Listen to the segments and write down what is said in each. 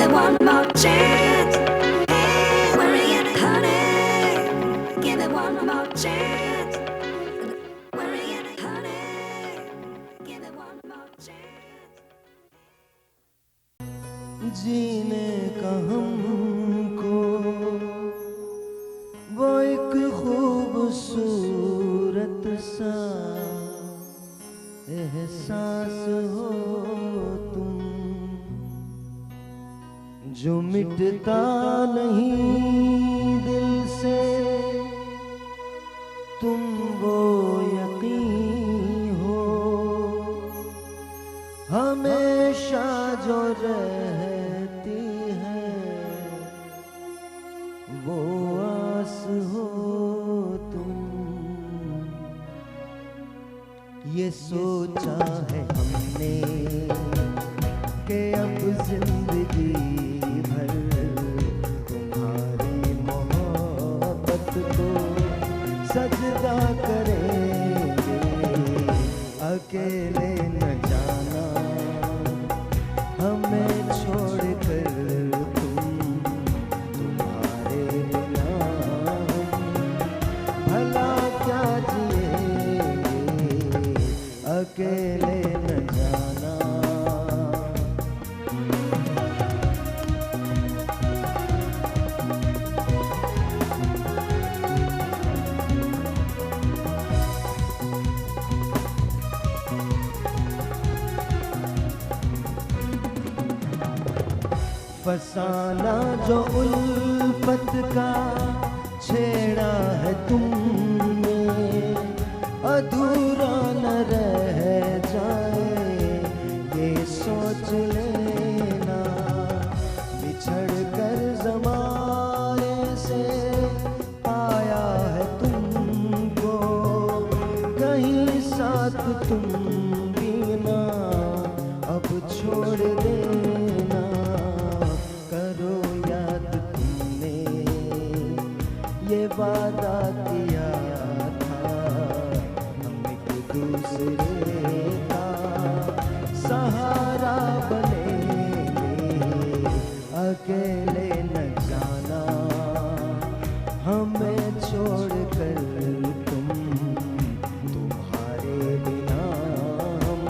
me one more chance. Hey, where are you, honey? Give me one more chance. Where are you, honey? Give me one more chance. जीने का हमको वो एक खूबसूरत सा एहसास हो तुम, जो मिटता नहीं दिल से, तुम वो यकीन हो हमेशा जो रहती है, वो आस हो तुम। ये सोचा है हमने कि अब जिंदगी भर तुम्हारी मोहब्बत को सजदा करेंगे, अकेले न जाना हमें छोड़कर तुम, तुम्हारे बिना हम भला क्या जिएंगे, अकेले न जाना। फसाना जो उल्फत का छेड़ा है तुमने, अधूरा न रह जाए ये सोच लेना। बिछड़ कर ज़माने से पाया है तुमको, कहीं साथ तुम भी ना अब छोड़ देना। करो याद तुमने ये वादा किया था, हम एक दूसरे का सहारा बनेंगे, अकेले न जाना हमें छोड़कर तुम, तुम्हारे बिना हम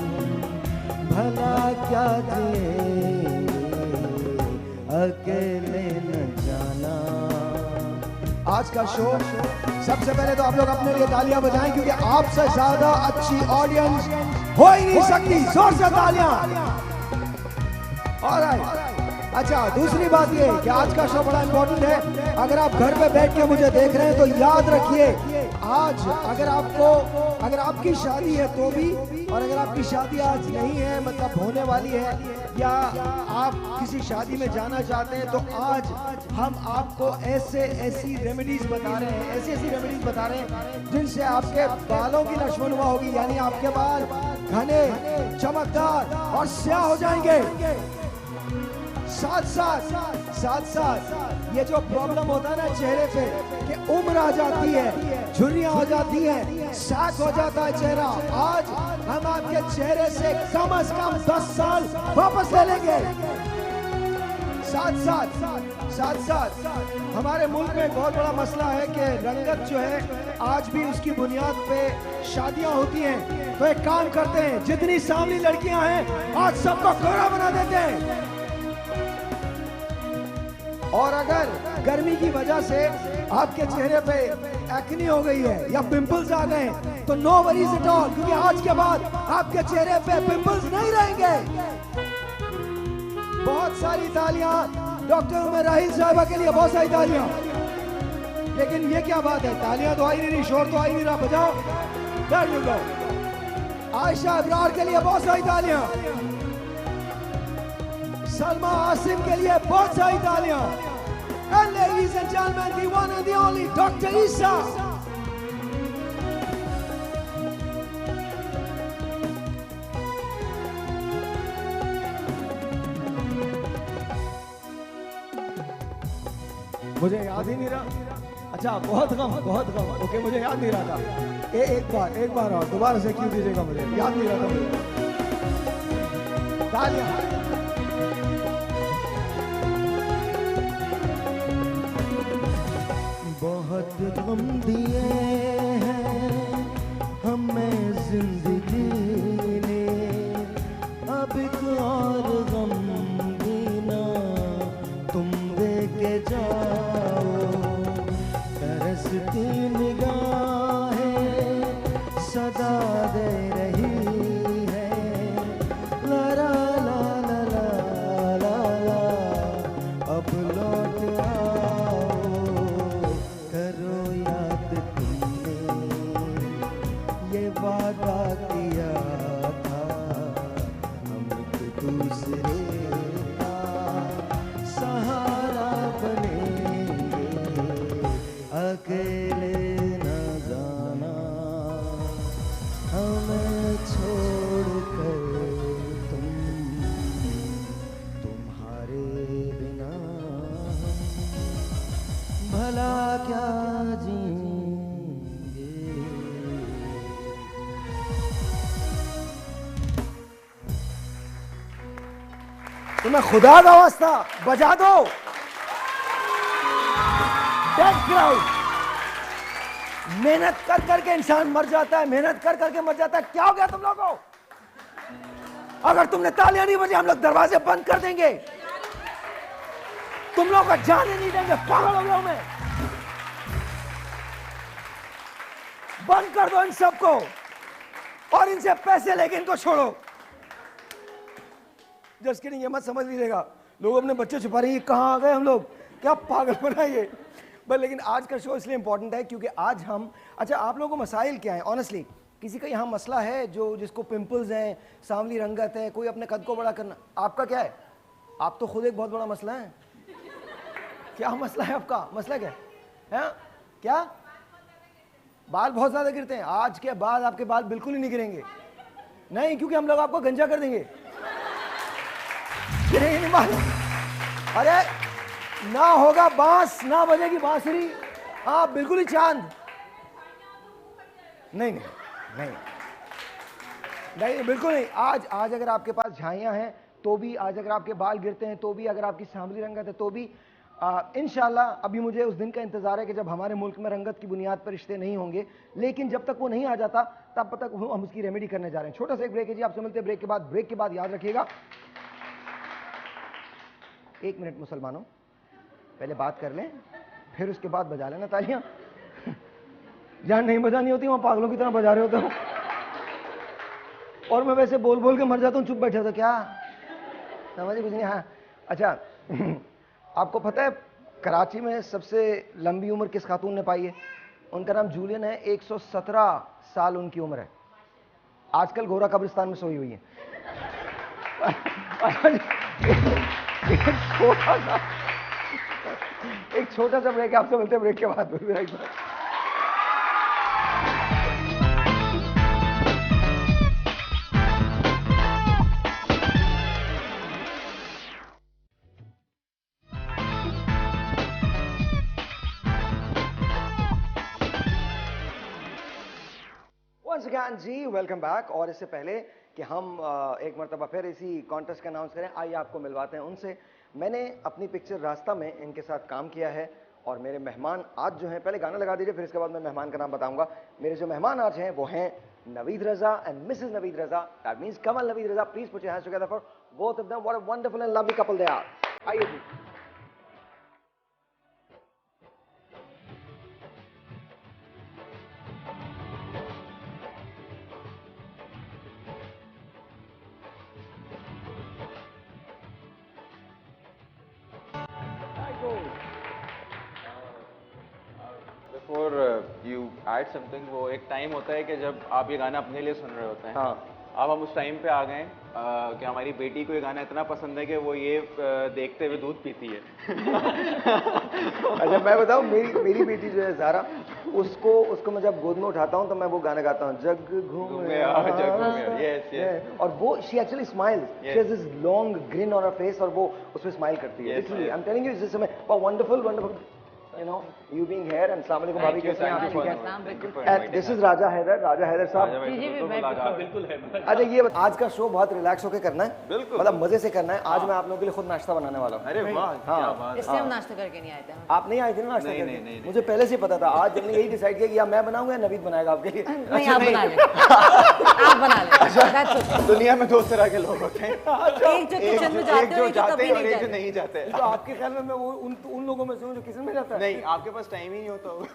भला क्या जिएंगे, अकेले न जाना। आज का शो सबसे पहले तो आप लोग अपने लिए तालियां बजाएं, क्योंकि आपसे ज्यादा अच्छी ऑडियंस हो ही नहीं सकती। जोर से तालियां। ऑलराइट। अच्छा, दूसरी बात ये कि आज का शो बड़ा इंपॉर्टेंट है। अगर आप घर पे बैठ के मुझे देख रहे हैं तो याद रखिए, आज अगर आपकी शादी है तो भी, और अगर आपकी शादी आज नहीं है मतलब होने वाली है, या आप किसी शादी में जाना चाहते हैं, तो आज हम आपको ऐसी रेमेडीज बता रहे हैं, ऐसी रेमेडीज बता रहे हैं जिनसे आपके बालों की नशोनुमा होगी, यानी आपके बाल घने, चमकदार और स्याह हो जाएंगे। साथ साथ ये जो प्रॉब्लम होता है ना चेहरे पे कि उम्र आ जाती है, झुर्रियां हो जाती है, सैग हो जाता है चेहरा, आज हम आपके चेहरे से कम से कम 10 साल वापस ले लेंगे। साथ हमारे मुल्क में एक बहुत बड़ा मसला है कि रंगत जो है आज भी उसकी बुनियाद पे शादियां होती हैं। तो एक काम करते हैं, जितनी सांवली लड़कियां हैं आज सबको गोरा बना देते हैं। और अगर गर्मी की वजह से आपके चेहरे पे एक्ने हो गई है या पिंपल्स आ गए तो नो वरीज एट ऑल, क्योंकि आज के बाद आपके चेहरे पे पिंपल्स नहीं रहेंगे। बहुत सारी तालियां डॉक्टर उमर राहिल साहिबा के लिए, बहुत सारी तालियां। लेकिन ये क्या बात है, तालियां तो आ ही नहीं, शोर तो आ ही नहीं रहा, बजाओ। There you go। Ayesha Abrar के लिए बहुत सारी तालियां, सलमा आसिम के लिए बहुत सारी तालियां। And ladies and gentlemen, the one and the only Dr. Isa। मुझे याद ही नहीं रहा। अच्छा, बहुत गम। ओके, मुझे याद नहीं रहा था। एक बार और दोबारा से क्यों दीजिएगा, मुझे याद नहीं रहा था। तालियां। मैं खुदा का वास्ता बजा दो। Dead crowd. मेहनत कर करके इंसान मर जाता है, मेहनत कर करके मर जाता है। क्या हो गया तुम लोगों को? अगर तुमने तालियां नहीं बजाई हम लोग दरवाजे बंद कर देंगे, तुम लोग का जाने नहीं देंगे। पागल हो गया हूं मैं। बंद कर दो इन सबको और इनसे पैसे लेके इनको छोड़ो। जस्ट किडिंग, ये मत समझ लीजिएगा लोग अपने बच्चे छुपा रहे हैं, कहां आ गए हम लोग, क्या पागल बना ये। बट लेकिन आज का शो इसलिए इंपॉर्टेंट है क्योंकि आज हम, अच्छा आप लोगों को मसाइल क्या है ऑनेस्टली? किसी का यहाँ मसला है जो जिसको पिंपल्स हैं, सांवली रंगत है, कोई अपने कद को बड़ा करना? आपका क्या है? आप तो खुद एक बहुत बड़ा मसला है। क्या मसला है आपका? मसला क्या है? क्या? बाल बहुत ज्यादा गिरते हैं? आज के बाद आपके बाल बिल्कुल ही नहीं गिरेंगे। नहीं, क्योंकि हम लोग आपको गंजा कर देंगे। गिरेंगे नहीं बाल। अरे ना होगा बांस, ना बजेगी बांसुरी। हाँ बिल्कुल ही चांद। नहीं नहीं नहीं नहीं, बिल्कुल नहीं। आज अगर आपके पास झाइयाँ हैं तो भी, आज अगर आपके बाल गिरते हैं तो भी, अगर आपकी सांवली रंगत है तो भी, इंशाल्लाह अभी मुझे उस दिन का इंतजार है कि जब हमारे मुल्क में रंगत की बुनियाद पर रिश्ते नहीं होंगे। लेकिन जब तक वो नहीं आ जाता तब तक हम उसकी रेमेडी करने जा रहे हैं। छोटा सा एक ब्रेक है जी, आपसे मिलते हैं ब्रेक के बाद। ब्रेक के बाद याद रखिएगा, 1 मिनट मुसलमानों, पहले बात कर लें फिर उसके बाद बजा लेना तालियां। जहां नहीं बजानी होती वहां पागलों की तरह बजा रहे होते हो। और मैं वैसे बोल बोल के मर जाता हूँ, चुप बैठा तो क्या समझे कुछ नहीं। हाँ अच्छा, आपको पता है कराची में सबसे लंबी उम्र किस खातून ने पाई है? उनका नाम जूलियन है। 117 साल उनकी उम्र है। आजकल घोरा कब्रिस्तान में सोई हुई है। एक छोटा सा ब्रेक, आपसे मिलते हैं ब्रेक के बाद। Once again जी, वेलकम बैक। और इससे पहले कि हम एक मरतबा फिर इसी कॉन्टेस्ट का अनाउंस करें, आइए आपको मिलवाते हैं उनसे। मैंने अपनी पिक्चर रास्ता में इनके साथ काम किया है और मेरे मेहमान आज जो हैं, पहले गाना लगा दीजिए फिर इसके बाद मैं मेहमान का नाम बताऊंगा। मेरे जो मेहमान आज हैं वो हैं Naveed Raza and Mrs Naveed Raza. That means Kamal Naveed Raza. Please put your hands together for both of them. What a wonderful and lovely couple they are. आइए जी। बिफोर यू ऐड समथिंग, वो एक टाइम होता है कि जब आप ये गाना अपने लिए सुन रहे होते हैं। हाँ। अब हम उस टाइम पे आ गए कि हमारी बेटी को ये गाना इतना पसंद है कि वो ये देखते हुए दूध पीती है। अच्छा मैं बताऊं, मेरी बेटी जो है ज़ारा, उसको मैं जब गोद में उठाता हूं तो मैं वो गाना गाता हूं, जग घूमे जग घूमे। Yes yes. और वो she actually smiles, she has this long green on her face और वो उसमें स्माइल करती है। Literally I am telling you, इस समय wonderful wonderful, you know, you being here and अस्सलाम वालेकुम भाभी, कैसे हैं आप? ठीक है। And this is राजा हैदर साहब। बिल्कुल है। अच्छा ये आज का शो बहुत रिलैक्स होकर करना है, बिल्कुल, मतलब मजे से करना है। आज मैं आप लोगों के लिए खुद नाश्ता बनाने वाला हूँ। अरे वाह क्या बात। इससे हम नाश्ता करके नहीं आए थे। आप नहीं आए थे ना नाश्ता नहीं, करके? नहीं। मुझे पहले से पता था। आज हमने यही डिसाइड किया कि या मैं बनाऊंगा या नवीद बनाएगा आपके लिए। नहीं आप बना ले, आप बना ले। That's okay। दुनिया में 2 तरह के लोग होते हैं, एक जो किचन में जाते हैं, एक जो कभी और नहीं एक जो जाते। नहीं जाते। तो आपके ख्याल में मैं वो उन लोगों में से हूँ जो किचन में जाता है? नहीं, आपके पास टाइम ही नहीं होता होगा।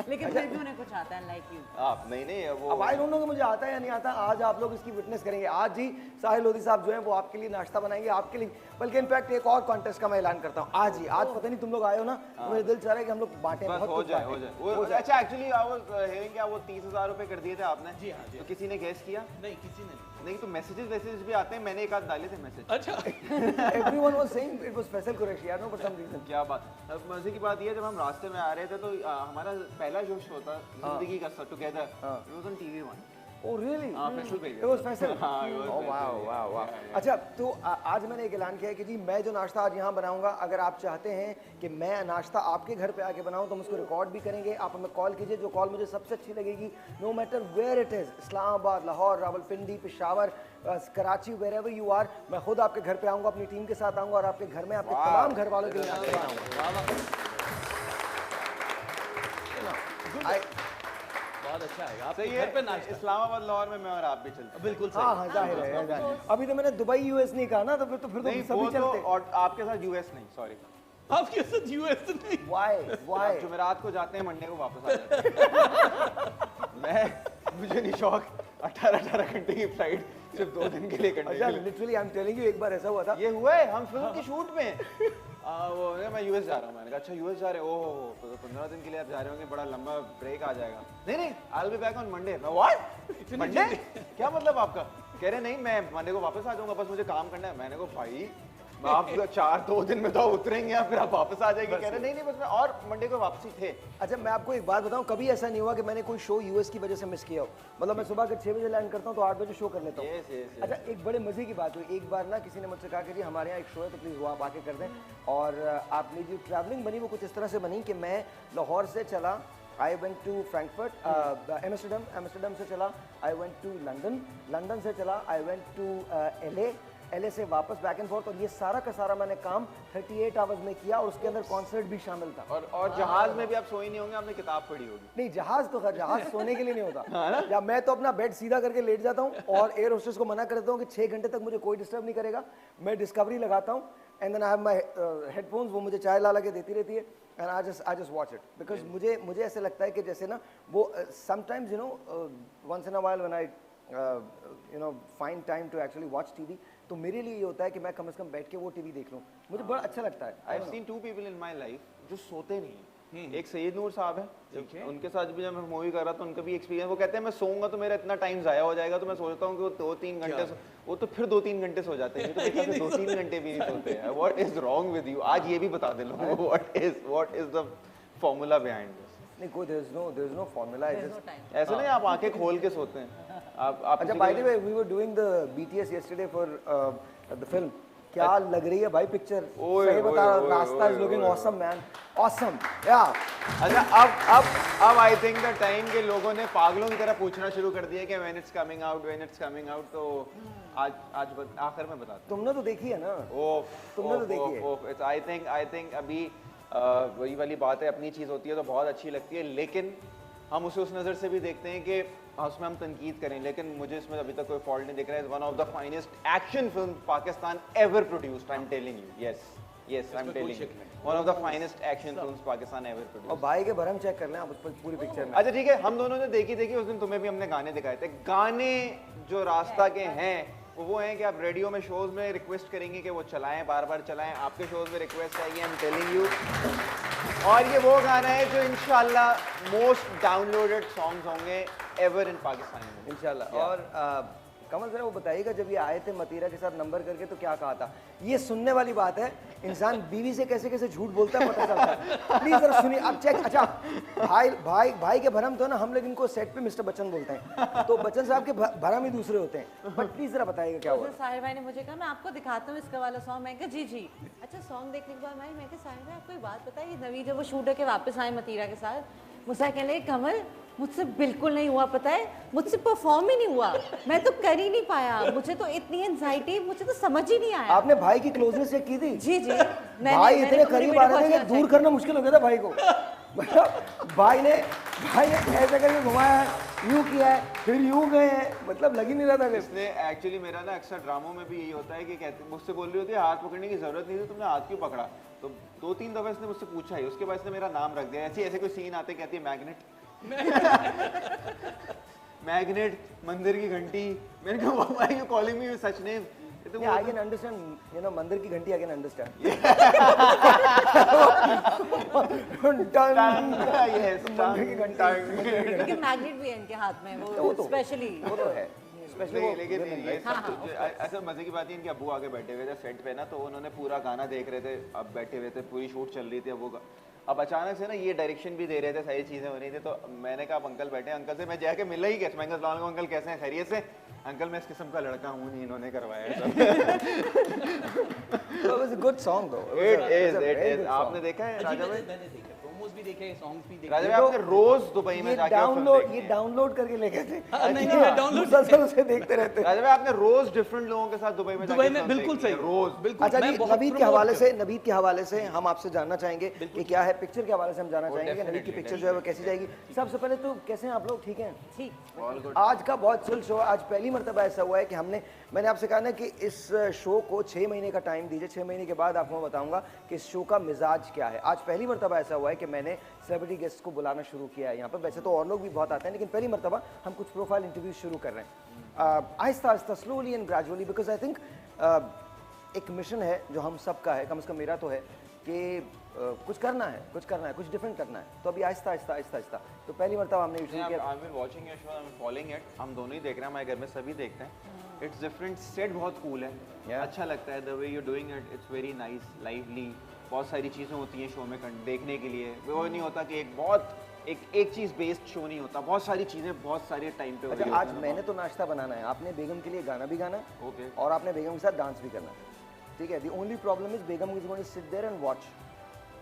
लेकिन फिर भी उन्हें कुछ आता है, लाइक यू। आप नहीं वो अब आई डोंट नो कि मुझे आता है या नहीं आता। आज आप लोग इसकी विटनेस करेंगे। आज ही साहिल लोधी साहब जो हैं वो आपके लिए नाश्ता बनाएंगे, आपके लिए। बल्कि इनफैक्ट एक और कॉन्टेस्ट का मैं ऐलान करता हूँ आज ही। आज पता नहीं तुम लोग आए हो ना, तो मेरे दिल चाह रहा है कि हम लोग बांटे, बस बहुत हो कुछ जाए बांटें। हो जाए। अच्छा एक्चुअली आई वाज हियरिंग क्या वो 30,000 रुपए कर दिए थे आपने? जी हाँ। तो किसी ने गेस किया? नहीं किसी ने नहीं, तो मैसेजेस भी आते हैं, मैंने एक आध डाले थे मैसेज। अच्छा Everyone was saying it was Faisal Qureshi, I don't know for some reason. क्या बात। अब मजे की बात ये है, जब हम रास्ते में आ रहे थे तो हमारा पहला जो शो था जिंदगी का together, it was on TV1। Oh really? हाँ, फैसल भाई It was Faisal? हाँ, it was Oh wow, Faisal, wow, wow. yeah. अच्छा तो आज मैंने एक ऐलान किया है कि जी मैं जो नाश्ता आज यहाँ बनाऊंगा, अगर आप चाहते हैं कि मैं नाश्ता आपके घर पे आके बनाऊं तो हम उसको रिकॉर्ड भी करेंगे। आप हमें कॉल कीजिए, जो कॉल मुझे सबसे अच्छी लगेगी, no matter where it is, Islamabad, Lahore, Rawalpindi, Peshawar, Karachi, wherever you are, मैं खुद आपके घर पे आऊँगा, अपनी टीम के साथ आऊँगा और आपके घर में आपके तमाम घर वालों के लिए नाश्ता बनाऊंगा। बहुत अच्छा है आप सही घर पे है। नाश्ता इस्लामाबाद लाहौर में मैं और आप भी चलते हैं। बिल्कुल हाँ सही हाँ जाहिर है जाहिर है। अभी तो मैंने दुबई यूएस नहीं कहा ना, तो फिर तो नहीं सभी वो तो चलते। और आपके साथ यूएस नहीं, सॉरी, आपके साथ यूएस नहीं Why? जुमेरात को जाते हैं, मंडे को वापस आ जाते हैं। मुझे नहीं शौक 18 घंटे की फ्लाइट सिर्फ 2 दिन के लिए करने अच्छा के लिए। Literally I am telling you, एक बार ऐसा हुआ था। ये हुआ है, हम फिल्म की शूट में हैं। वो मैं यूएस जा रहा हूँ, मैंने कहा अच्छा यूएस जा रहे हो, ओहो तो 15 दिन के लिए आप जा रहे होंगे, बड़ा लंबा ब्रेक आ जाएगा। नहीं नहीं I will be back on Monday. मैं व्हाट, मंडे क्या मतलब आपका? कह रहे नहीं मैं मंडे को वापस आ जाऊंगा, बस मुझे काम करना है। मैंने कहा भाई आप 2 दिन में तो उतरेंगे या फिर आप वापस आ जाएंगे? कह रहे नहीं नहीं बस मैं और मंडे को वापसी थे। अच्छा मैं आपको एक बात बताऊं, कभी ऐसा नहीं हुआ कि मैंने कोई शो यूएस की वजह से मिस किया हो। मतलब मैं सुबह के 6 बजे लैंड करता हूं तो 8 बजे शो कर लेता हूं। Yes, yes, अच्छा एक बड़े मजे की बात हुई, एक बार ना किसी ने मुझसे कहा कि जी हमारे यहाँ एक शो है तो प्लीज़ वो आप आके कर दें। और आपने जो ट्रैवलिंग बनी वो कुछ इस तरह से बनी कि मैं लाहौर से चला, I went to Frankfurt, Amsterdam से चला, I went to London, London से चला, आई वेंट टू LA से वापस बैक एंड फोर्थ, और ये सारा का सारा मैंने काम 38 आवर्स में किया और उसके अंदर कॉन्सर्ट भी शामिल था। और जहाज में भी आप सोई नहीं होंगे, आपने किताब पढ़ी होगी। नहीं जहाज तो खैर, जहाज सोने के लिए नहीं होता। या मैं तो अपना बेड सीधा करके लेट जाता हूँ और एयर होस्टेस को मना कर देता हूँ कि 6 घंटे तक मुझे कोई डिस्टर्ब नहीं करेगा। मैं डिस्कवरी लगाता हूँ and then I have my headphones, वो मुझे चाय ला के देती रहती है and I just watch it, because मुझे ऐसे लगता है कि जैसे ना वो sometimes you know once in a while when I you know find time to actually watch TV, तो मेरे लिए ये होता है कि मैं कम से कम बैठ के वो टीवी देख लूँ, मुझे बड़ा अच्छा लगता है। I have seen 2 people in my life जो सोते नहीं हैं। एक सैयद नूर साहब है, उनके साथ भी जब मैं मूवी कर रहा था उनका भी एक्सपीरियंस, वो कहते हैं मैं सोऊंगा तो मेरा इतना टाइम जाया हो जाएगा, तो मैं सोचता हूँ कि वो 2-3 घंटे वो तो फिर 2-3 घंटे सो जाते हैं, तो मेरे ख्याल से 2-3 घंटे भी नहीं सोते हैं। What is wrong with you? आज ये भी बता दे लोगों को what is the formula behind this. नहीं कोई देयर इज नो फॉर्मूला, ऐसे नहीं आप आंखें खोल के सोते हैं आप अच्छा by the way we were doing the BTS yesterday for the film, क्या लग रही है भाई पिक्चर? सही बता रहा हूं, रास्ता is looking awesome man, awesome या। अच्छा अब आई थिंक द टाइम के लोगों ने पागलों की तरह पूछना शुरू कर दिया कि व्हेन इट्स कमिंग आउट, तो आज आखिर में बता दो। तुमने तो देखी है ना? तुमने तो देखी है। इट्स आई थिंक अभी वही वाली बात है, अपनी चीज़ होती है तो बहुत अच्छी लगती है, लेकिन हम उसे उस नज़र से भी देखते हैं कि उसमें हम तनकीद करें, लेकिन मुझे इसमें अभी तक कोई फॉल्ट नहीं दिख रहा है। One of the finest action film Pakistan ever produced, I am telling you, yes I am telling you, one of the finest action films Pakistan ever और प्रोड्यूस्ड। भाई के भरम चेक कर लें आप उस पर पूरी पिक्चर में। अच्छा ठीक है, हम दोनों ने देखी उस दिन तुम्हें भी हमने गाने दिखाए थे। गाने जो रास्ता के हैं वो हैं कि आप रेडियो में शोज में रिक्वेस्ट करेंगे कि वो चलाएं, बार बार चलाएं, आपके शोज में रिक्वेस्ट आएगी, आई एम टेलिंग यू। और ये वो गाना है जो इंशाल्लाह मोस्ट डाउनलोडेड सॉन्ग्स होंगे एवर इन पाकिस्तान इंशाल्लाह। और कमल जरा वो बताइएगा, जब ये आए थे मतीरा के साथ नंबर करके तो क्या कहा था? ये सुनने वाली बात है, इंसान बीवी से कैसे कैसे झूठ बोलता है पता चलता है। प्लीज जरा सुनिए अब चेक। अच्छा भाई के भरम तो ना हम लोग इनको सेट पे मिस्टर बच्चन बोलते हैं, तो बच्चन साहब के भरम ही दूसरे होते हैं, बट प्लीज जरा बताइएगा क्या उस हुआ? दिन साहिर भाई ने मुझे कहा मैं आपको दिखाता हूँ इसका वाला सॉन्ग। मैं कहा जी। अच्छा सॉन्ग देखने के बाद मैं कहा साहिर भाई आपको एक बात बताइए, नवी जब वो शूट होकर वापस आए मतीरा के साथ, मुझसे कहने लगे कमल मुझसे बिल्कुल नहीं हुआ, पता है मुझसे परफॉर्म ही नहीं हुआ, मैं तो कर ही नहीं पाया, मुझे तो इतनी एंजाइटी, मुझे तो समझ ही नहीं आया। आपने भाई की क्लोजनेस चेक की थी? जी भाई इतने करीब आ रहे थे कि दूर करना मुश्किल हो गया था भाई को। भाई ने ऐसे करके घुमाया है, यूं किया है, फिर यूं गए हैं, मतलब लग ही नहीं रहा था। इसने एक्चुअली मेरा ना अक्सर ड्रामों में भी यही होता है कि कहते मुझसे बोल रही होती है हाथ पकड़ने की जरूरत नहीं थी, तुमने हाथ क्यों पकड़ा? तो 2-3 दफे इसने मुझसे पूछा ही, उसके बाद इसने मेरा नाम रख दिया। ऐसे कोई सीन आते कहती है मैग्नेट मैग्नेट, मंदिर की घंटी। मैंने कहा why are you calling me with such name? Yeah, I can understand, you know, मंदिर की घंटी I can understand. मंदिर की घंटी। लेकिन मैग्नेट भी है इनके हाथ में, वो स्पेशली वो तो है। लेकिन ये हाँ, सब कुछ ऐसा मजे की बात है, इनके अब्बू आगे बैठे हुए थे सेट पे ना, तो उन्होंने पूरा गाना देख रहे थे, अब बैठे हुए थे, पूरी शूट चल रही थी, अब वो अब अचानक से ना ये डायरेक्शन भी दे रहे थे, सारी चीजें हो रही थी, तो मैंने कहा अब अंकल बैठे हैं, अंकल से मैं जाके मिला ही कैसे, मैं अंकल कैसे हैं, खैरियत से? अंकल मैं इस किस्म का लड़का हूँ नहीं, इन्होंने करवाया है सब। So it was a good song though. It was is, a it very is. good आपने song. देखा है जी, राजा भाई? मैंने देखे, प्रोमोस भी देखे, सॉन्ग्स भी देखे। राजा भाई आपने रोज दुबई में ये जाके वो फिल्म डाउनलोड देखी ये है। डाउनलोड करके लेके थे। हाँ, नहीं, नहीं, मैं डाउनलोड मुसलसल उसे देखते रहते। राजा भाई आपने रोज डिफरेंट लोगों के साथ दुबई में दुबई जाके में फिल्म बिल्कुल देखी है, सही, रोज। बिल्कुल। अच्छा मैं जी, बहुत नवीद के promote हवाले करता से नवीद के हवाले से हम आपसे जानना चाहेंगे कि क्या है, पिक्चर के हवाले से हम जानना चाहेंगे कि नवीद की definitely, पिक्चर जो है वो कैसी जाएगी। सबसे पहले तो कैसे हैं आप लोग, ठीक हैं? ठीक। All good. आज का बहुत चिल शो, आज पहली मर्तबा ऐसा हुआ है कि मैंने आपसे कहा ना कि इस शो को 6 महीने का टाइम दीजिए, 6 महीने के बाद आपको मैं बताऊंगा कि इस शो का मिजाज क्या है। आज पहली मर्तबा ऐसा हुआ है कि मैंने सेलिब्रिटी गेस्ट को बुलाना शुरू किया है यहाँ पर। वैसे तो और लोग भी बहुत आते हैं, लेकिन पहली मर्तबा हम कुछ प्रोफाइल इंटरव्यू शुरू कर रहे हैं Aahista Aahista, slowly and gradually, because I think एक मिशन है जो हम सबका है, कम से कम मेरा तो है कि कुछ करना है, कुछ डिफरेंट करना है। तो अभी आहिस्ता आहिस्ता तो पहली मर्तबा हमने शुरू किया। I've been watching your show, I'm following it. हम दोनों ही देख रहे हैं, हमारे घर में सभी देखते हैं। It's different, सेट बहुत कूल है, Yeah. अच्छा लगता है, the way you're doing it, it's very nice, lively. बहुत सारी चीज़ें होती हैं शो में देखने के लिए। वो नहीं होता कि एक चीज़ बेस्ड शो नहीं होता, बहुत सारी चीज़ें बहुत सारे टाइम पे हो रही अच्छा, आज होती हैं। मैंने तो नाश्ता बनाना है, आपने बेगम के लिए गाना भी गाना है Okay. और आपने बेगम के साथ डांस भी करना है, ठीक है? The only problem is Begum is going to sit there and watch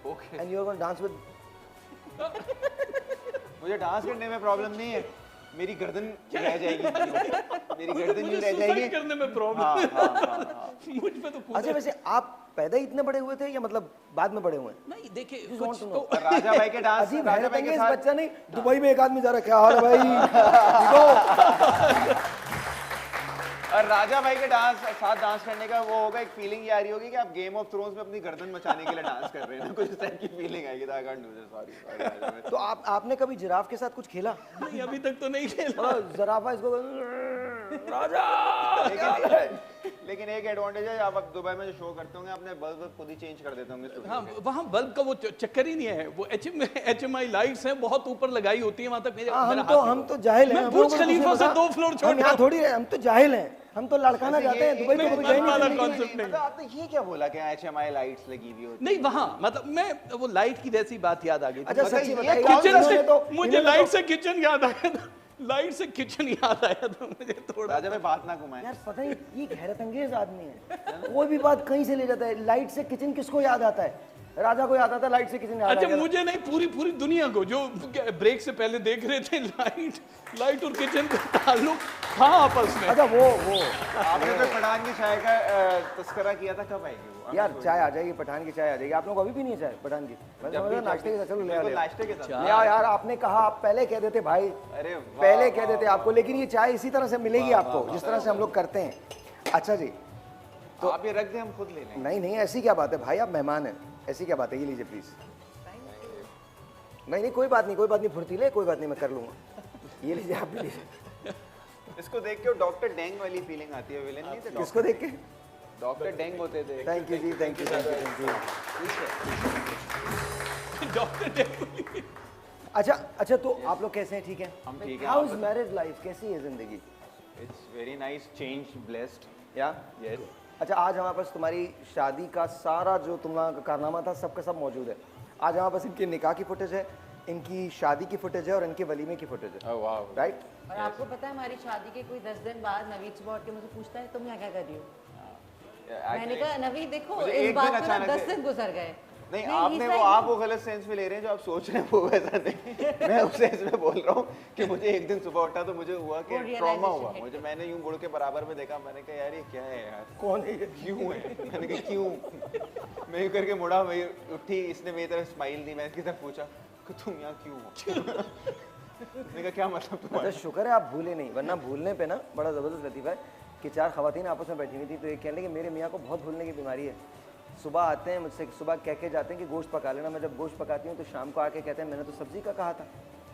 Okay. And you are going to dance with. मुझे डांस करने में प्रॉब्लम नहीं है, मेरी गर्दन रह जाएगी, मेरी गर्दन यूँ रह जाएगी। सुसाइड करने में प्रॉब्लम हाँ, है। हाँ, हाँ, हाँ। मुझ पे तो अच्छा, वैसे आप पैदा ही इतने बड़े हुए थे या मतलब बाद में बड़े हुए हैं? नहीं, देखिए Just कुछ want to तो know. राजा भाई के डांस, अजीब राजा हैरत भाई के अंगेज साथ बच्चा नहीं, दुबई में एक आदमी जा रहा है, क्या हाल है भाई, ठीक हो? और राजा भाई के साथ डांस करने का वो होगा, एक फीलिंग ये आ रही होगी कि आप गेम ऑफ थ्रोन्स में अपनी गर्दन मचाने के लिए डांस कर रहे हैं ना, कुछ इस टाइप की फीलिंग आएगी। I can't do this, sorry Raja भाई। तो आपने कभी जिराफ के साथ कुछ खेला? नहीं, अभी तक तो नहीं खेला। जराफा इसको राजा। लेकिन एक एडवांटेज है, आप अब दुबई में जो शो करते होंगे अपने बल्ब खुद ही चेंज कर देते होंगे studio हाँ, के। वहाँ बल्ब का वो चक्कर ही नहीं है, वो HMI लाइट्स हैं, बहुत ऊपर लगाई होती है, वहाँ तक मेरा हम हाथ तो नहीं हम तो जाहिल हैं। मैं हम बुर्ज लोगों को खलीफा कुछ से नहीं 2 पता। फ्लोर हम छोड़ यहाँ थोड़ी रहे, हम तो जाहिल हैं, हम तो लड़काना जाते हैं, दुबई को कभी गए वाला नहीं। concept नहीं। मतलब आपने ये क्या बोला कि HMI लाइट्स लगी हुई होती नहीं, वहाँ मतलब मैं वो लाइट की जैसी बात याद आ गई। अच्छा, मतलब सच्ची ये बताइए, कौन किचन इन्होंने से तो- मुझे इन्होंने लाइट तो- से किचन याद आया था, लाइट से किचन याद आया था मुझे थोड़ा। राजा भाई बात ना घुमाएं। यार पता नहीं, ये एक हैरत अंगेज आदमी है, कोई भी बात कहीं से ले जाता है। लाइट से किचन किसको याद आता है? राजा को याद आता है, लाइट से किचन याद अच्छा, आ गया। मुझे नहीं, पूरी दुनिया को जो ब्रेक से पहले देख रहे थे, लाइट और किचन का ताल्लुक था आपस में। अच्छा, वो आपने तो पठान की चाय का तस्करा किया था, कब आएगी वो? यार चाय आ जाएगी, पठान की चाय आ जाएगी। आप लोग अभी भी नहीं है चाय पठान की? मैं समझ रहा हूँ नाश्ते के साथ, चलो ले आओ, बिल्कुल ले आओ। नाश्ते के साथ। ले आओ यार, आपने कहा, आप पहले कह देते भाई, अरे वाह, पहले कह देते आपको, लेकिन ये चाय इसी तरह से मिलेगी आपको जिस तरह से हम लोग करते हैं। अच्छा जी, तो आप ये रख दें, हम खुद ले लेंगे। नहीं ऐसी क्या बात है भाई, आप मेहमान हैं, ऐसी क्या बात है? ये लीजिए प्लीज। नहीं कोई बात नहीं, फुर्तीले, कोई बात नहीं, मैं कर लूंगा। ये लीजिए, आप भी लीजिए। इसको देख के डॉक्टर डेंग वाली फीलिंग आती है, विलेन नहीं थे किसको देख के? डॉक्टर डेंग होते थे। Thank you ji, thank you. Doctor dengue. अच्छा, तो आप लोग कैसे हैं? ठीक है? हम ठीक हैं, हाउ आप इज मैरिज लाइफ, कैसी है जिंदगी? It's very nice, change, blessed. या यस। अच्छा, आज हमारे पास तुम्हारी शादी का सारा जो तुम्हारा कारनामा था सबका सब मौजूद है। आज हमारे पास इनके निकाह की फुटेज है, इनकी शादी की फुटेज है और इनके वलीमे की फुटेज है, ओह वाह। राइट? और आपको पता है हमारी शादी के कोई 10 दिन बाद नवीद सुबह उठ के मुझे पूछता है तुम यहाँ क्या कर रही हो? मैंने कहा नवीद देखो, मुझे इस एक बात दिन को ना अचानक 10 से- दिन गुजर गए। नहीं, he's आपने like- आप वो गलत सेंस में ले रहे हैं जो आप सोच रहे हैं, वो वैसा नहीं। मैं उस सेंस में बोल रहा हूँ कि मुझे एक दिन सुबह उठा तो मुझे हुआ कि वो ट्रॉमा realization हुआ hit मुझे। मैंने यूं गुड़ के बराबर में देखा, मैंने कहा यार ये क्या है यार, कौन है ये? क्यों है? मैंने कहा क्यों? मैं यूं करके मुड़ा, मैं उठी, इसने मेरी तरफ स्माइल दी, मैं इसकी तरफ पूछा कि तुम यहाँ क्यों हो? मैंने कहा क्या मतलब तुम्हारा? अच्छा, शुक्र है आप भूले नहीं, वरना भूलने पे ना बड़ा ज़बरदस्त लतीफ़ा है कि 4 ख़वातीन आपस में बैठी हुई थी, तो एक कहने कि मेरे मियाँ को बहुत भूलने की बीमारी है। सुबह आते हैं मुझसे, सुबह कह के जाते हैं कि गोश्त पका लेना। मैं जब गोश्त पकाती हूँ तो शाम को आके कहते हैं मैंने तो सब्ज़ी का कहा था।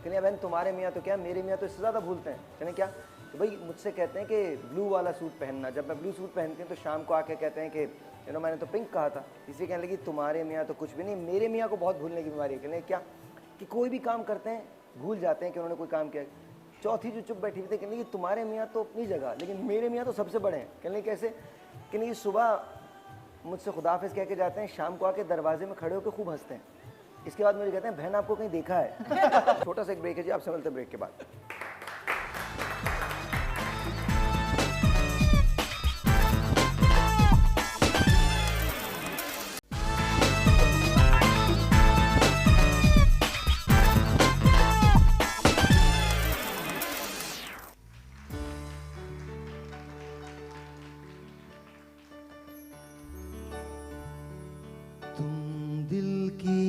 कहने बहन तुम्हारे मियाँ तो क्या, मेरे मियाँ तो इससे ज़्यादा भूलते हैं। कहने क्या? तो भाई मुझसे कहते हैं कि ब्लू वाला सूट पहनना। जब मैं ब्लू सूट पहनती हूँ तो शाम को आके कहते हैं कि मैंने तो पिंक कहा था। इसी कहने लगी तुम्हारे मियाँ तो कुछ भी नहीं, मेरे मियाँ को बहुत भूलने की बीमारी है। कहने क्या? कि कोई भी काम करते हैं भूल जाते हैं कि उन्होंने कोई काम किया। चौथी जो चुप बैठी हुई थी, कहने लगी तुम्हारे मियाँ तो अपनी जगह, लेकिन मेरे मियाँ तो सबसे बड़े हैं। कहने लगी कैसे? कहने लगी सुबह मुझसे खुदाफिज कह के जाते हैं, शाम को आके दरवाजे में खड़े होकर खूब हंसते हैं। इसके बाद मुझे कहते हैं बहन आपको कहीं देखा है। छोटा सा एक ब्रेक है जी, आपसे मिलते हैं ब्रेक के बाद। तुम दिल की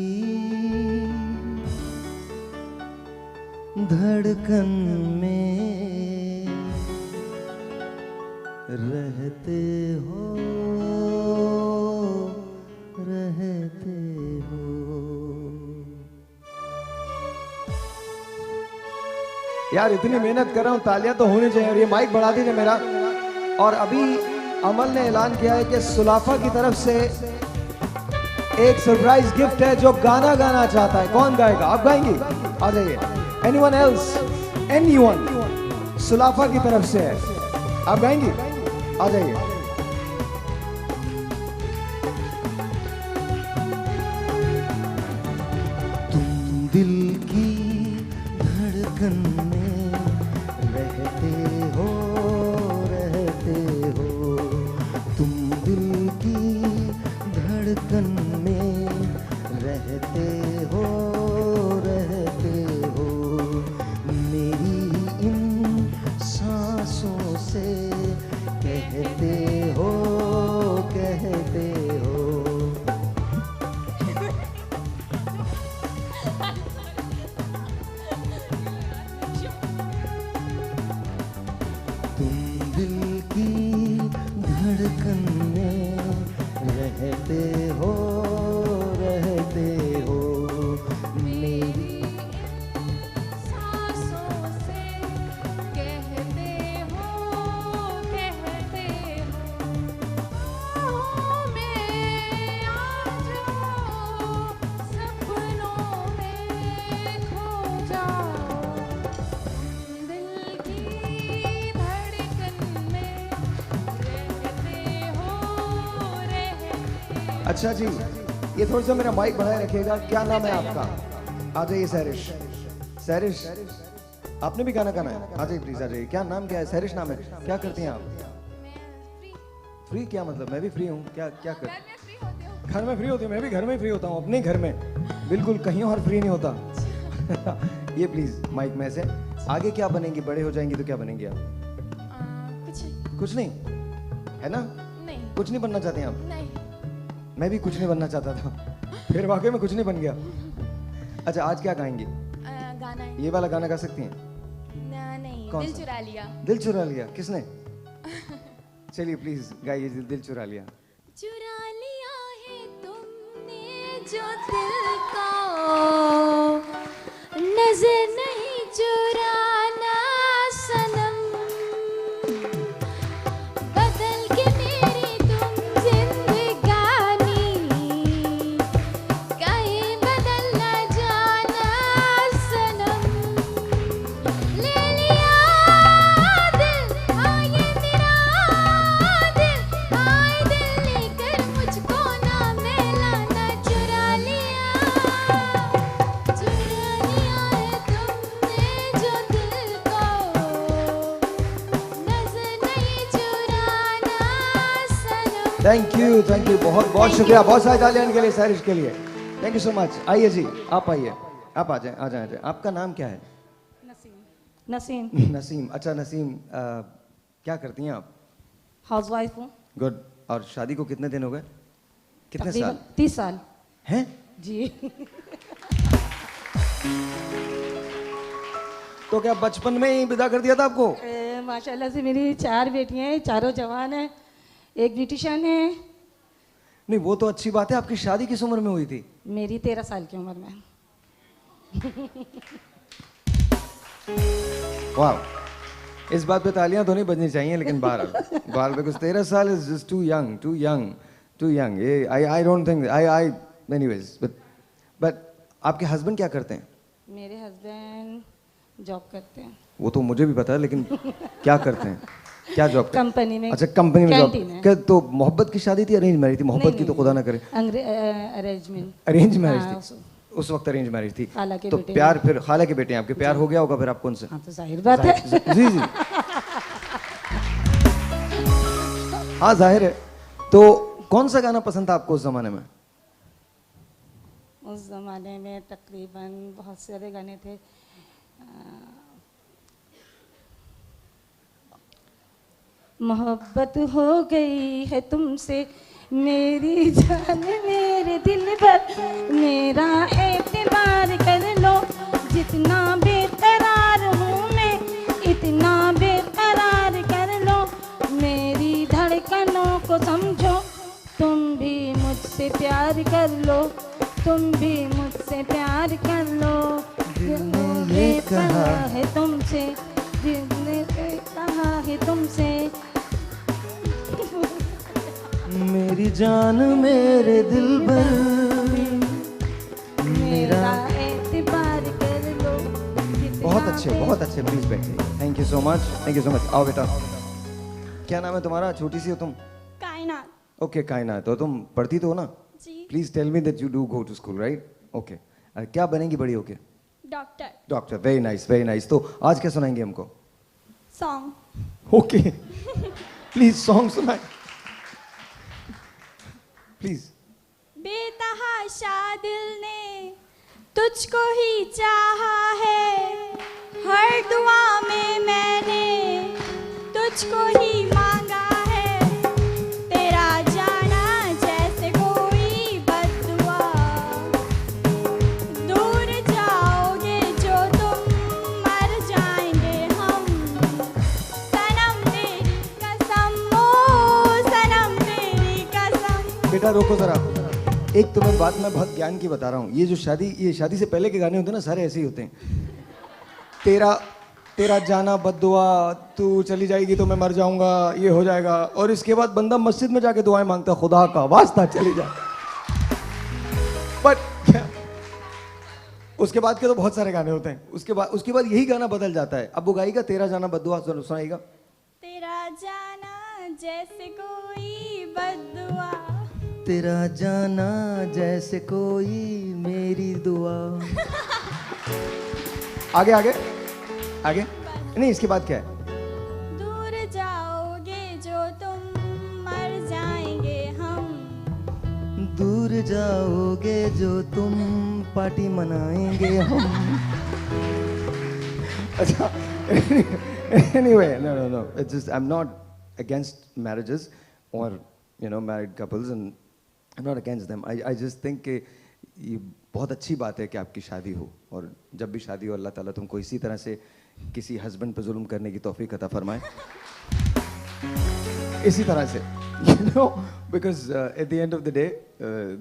धड़कन में रहते हो, रहते हो। यार इतनी मेहनत कर रहा हूँ, तालियां तो होनी चाहिए। और ये माइक बढ़ा दीजिए मेरा। और अभी अमल ने ऐलान किया है कि सुलाफा की तरफ से एक सरप्राइज गिफ्ट है जो गाना गाना चाहता है। कौन गाएगा? आप गाएंगी? आ जाइए। Anyone else? एनीवन? सुलाफा की तरफ से है, आप गाएंगी? आ जाइए। तुम दिल की धड़कन में रहते हो, रहते हो। तुम दिल की धड़कन में रहते हो, रहते हो। मेरी इन सांसों से कहते हो, कहते हो। तुम दिल की धड़कन में रहते हो, रहते हो। मेरी सांसों से कहते हो, कहते हो। में आ जाओ, सपनों में खो जाओ। दिल की धड़कन में रहते हो, रहते। अच्छा जी, ये थोड़ा सा मेरा माइक बढ़ाए रखिएगा। क्या नाम है आपका? आ जाइए सैरिश। सैरिश, आपने भी गाना गाना है? आ जाइए प्लीज, आ जाइए। क्या नाम क्या है? सैरिश नाम है। क्या करती हैं आप? फ्री क्या मतलब? मैं भी फ्री हूँ। क्या क्या कर? घर में फ्री होती हूँ? मैं भी घर में ही फ्री होता हूँ, अपने घर में, बिल्कुल कहीं और फ्री नहीं होता। ये प्लीज माइक में से। आगे क्या बनेंगी? बड़े हो जाएंगी तो क्या बनेंगी आप? कुछ नहीं है ना? नहीं, कुछ नहीं बनना चाहते हैं आप? नहीं। मैं भी कुछ नहीं बनना चाहता था, फिर वाकई में कुछ नहीं बन गया। अच्छा, आज क्या गाएंगी? गाना है? ये वाला गाना गा सकती हैं? नहीं, कौन दिल सा? चुरा लिया। दिल चुरा लिया? किसने? चलिए प्लीज गाइए दिल चुरा लिया। चुरा लिया है तुमने जो दिल को, नजर नहीं चुराना सनम। बदल के मेरी तुम जिंदगानी, कहीं बदल न जाना सनम। ले लिया दिल, हाँ ये मेरा दिल, आए दिल लेकर मुझको ना मिलाना। चुरा लिया है तुमने जो दिल को, नजर नहीं चुराना सनम। थैंक यू, थैंक यू, बहुत बहुत शुक्रिया। बहुत सारे तालियां के लिए, सैरिश के लिए। Thank you so much. आइए जी, आप आइए, आप आ जाएं, आ जाएं, आ जाएं। आपका नाम क्या है? नसीम, नसीम। अच्छा नसीम, क्या करती हैं आप? हाउसवाइफ हूँ। गुड। और शादी को कितने दिन हो गए? कितने साल? तकरीबन 30 साल हैं? जी। तो क्या बचपन में ही विदा कर दिया था आपको? माशाल्लाह से मेरी 4 बेटियां हैं, चारों जवान हैं, एक ब्यूटिशियन है। नहीं, वो तो अच्छी बात है। आपकी शादी किस उम्र में हुई थी? मेरी 13 साल की उम्र में। वाह, इस बात पे तालियां तो नहीं बजनी चाहिए, लेकिन बाहर बिकॉज 13 साल is just too young, too young, too young. ये I don't think I anyways, but आपके हस्बैंड क्या करते हैं? मेरे हस्बैंड जॉब करते हैं। वो तो मुझे भी पता है, लेकिन क्या करते हैं? क्या जॉब करते हैं? कंपनी में। अच्छा, कंपनी में जॉब। कैंटीन है। क्या तो मोहब्बत की शादी थी, अरेंज मैरिज थी? मोहब्बत की तो खुदा ना करे। अरेंजमेंट। अरेंज मैरिज थी। उस वक्त अरेंज मैरिज थी। खाला के तो बेटे प्यार फिर खाला के बेटे हैं आपके, प्यार हो गया होगा फिर आपको उनसे? हाँ तो जाहिर बात है। जी जी हाँ जाहिर है। तो कौन सा गाना पसंद था आपको उस जमाने में? उस ज़माने में तकरीबन बहुत सारे गाने थे। मोहब्बत हो गई है तुमसे मेरी जान मेरे दिल भर, मेरा एतबार कर लो, जितना बेकरार हूँ मैं इतना बेकरार कर लो, मेरी धड़कनों को समझो, तुम भी मुझसे प्यार कर लो, तुम भी मुझसे प्यार कर लो। दिल ने कहा है तुमसे, दिल ने कहा है तुमसे, मेरी जान मेरे दिल भर, मेरा एतबार कर लो। बहुत अच्छे प्लीज बैठिए। Thank you so much. आओ बेटा, क्या नाम है तुम्हारा? छोटी सी हो तुम? कायनात। ओके कायनात। तो तुम पढ़ती तो हो ना? जी। Please tell me that you do go to school right? Okay. क्या बनेंगी बड़ी होके? Doctor. Doctor. Very nice very nice. तो आज क्या सुनाएंगे हमको? सॉन्ग। ओके प्लीज सॉन्ग सुनाए प्लीज। बेतहाशा दिल ने तुझको ही चाहा है, हर दुआ में मैंने तुझको ही मांगा है, तेरा जाना जैसे कोई बद्दुआ, दूर जाओगे जो तुम मर जाएंगे हम, सनम तेरी कसम ओ सनम तेरी कसम। बेटा रोको जरा, एक तुम्हें बात मैं बहुत ज्ञान की बता रहा हूँ। ये शादी से पहले के गाने होते हैं ना, सारे ऐसे ही होते हैं। तेरा जाना बद्दुआ, तू चली जाएगी तो मैं मर जाऊंगा, ये हो जाएगा, और इसके बाद बंदा मस्जिद में जाके दुआएं मांगता, खुदा का वास्ता चली जा। बट उसके बाद के तो बहुत सारे गाने होते हैं। उसके बाद यही गाना बदल जाता है। अब वो गाएगा तेरा जाना बद्दुआ, सुनाएगा तेरा जाना जैसे कोई बद्दुआ, तेरा जाना जैसे कोई मेरी दुआ। आगे नहीं, इसके बाद क्या है? दूर जाओगे जो तुम मर जाएंगे हम, दूर जाओगे जो तुम पार्टी मनाएंगे हम। अच्छा anyway no it's just I'm not against marriages or married couples and I'm not against them. I just think कि ये बहुत अच्छी बात है कि आपकी शादी हो, और जब भी शादी हो अल्लाह ताला तुमको इसी तरह से किसी हस्बैंड पे जुल्म करने की तौफीक अता फरमाए, इसी तरह से because at the end of the day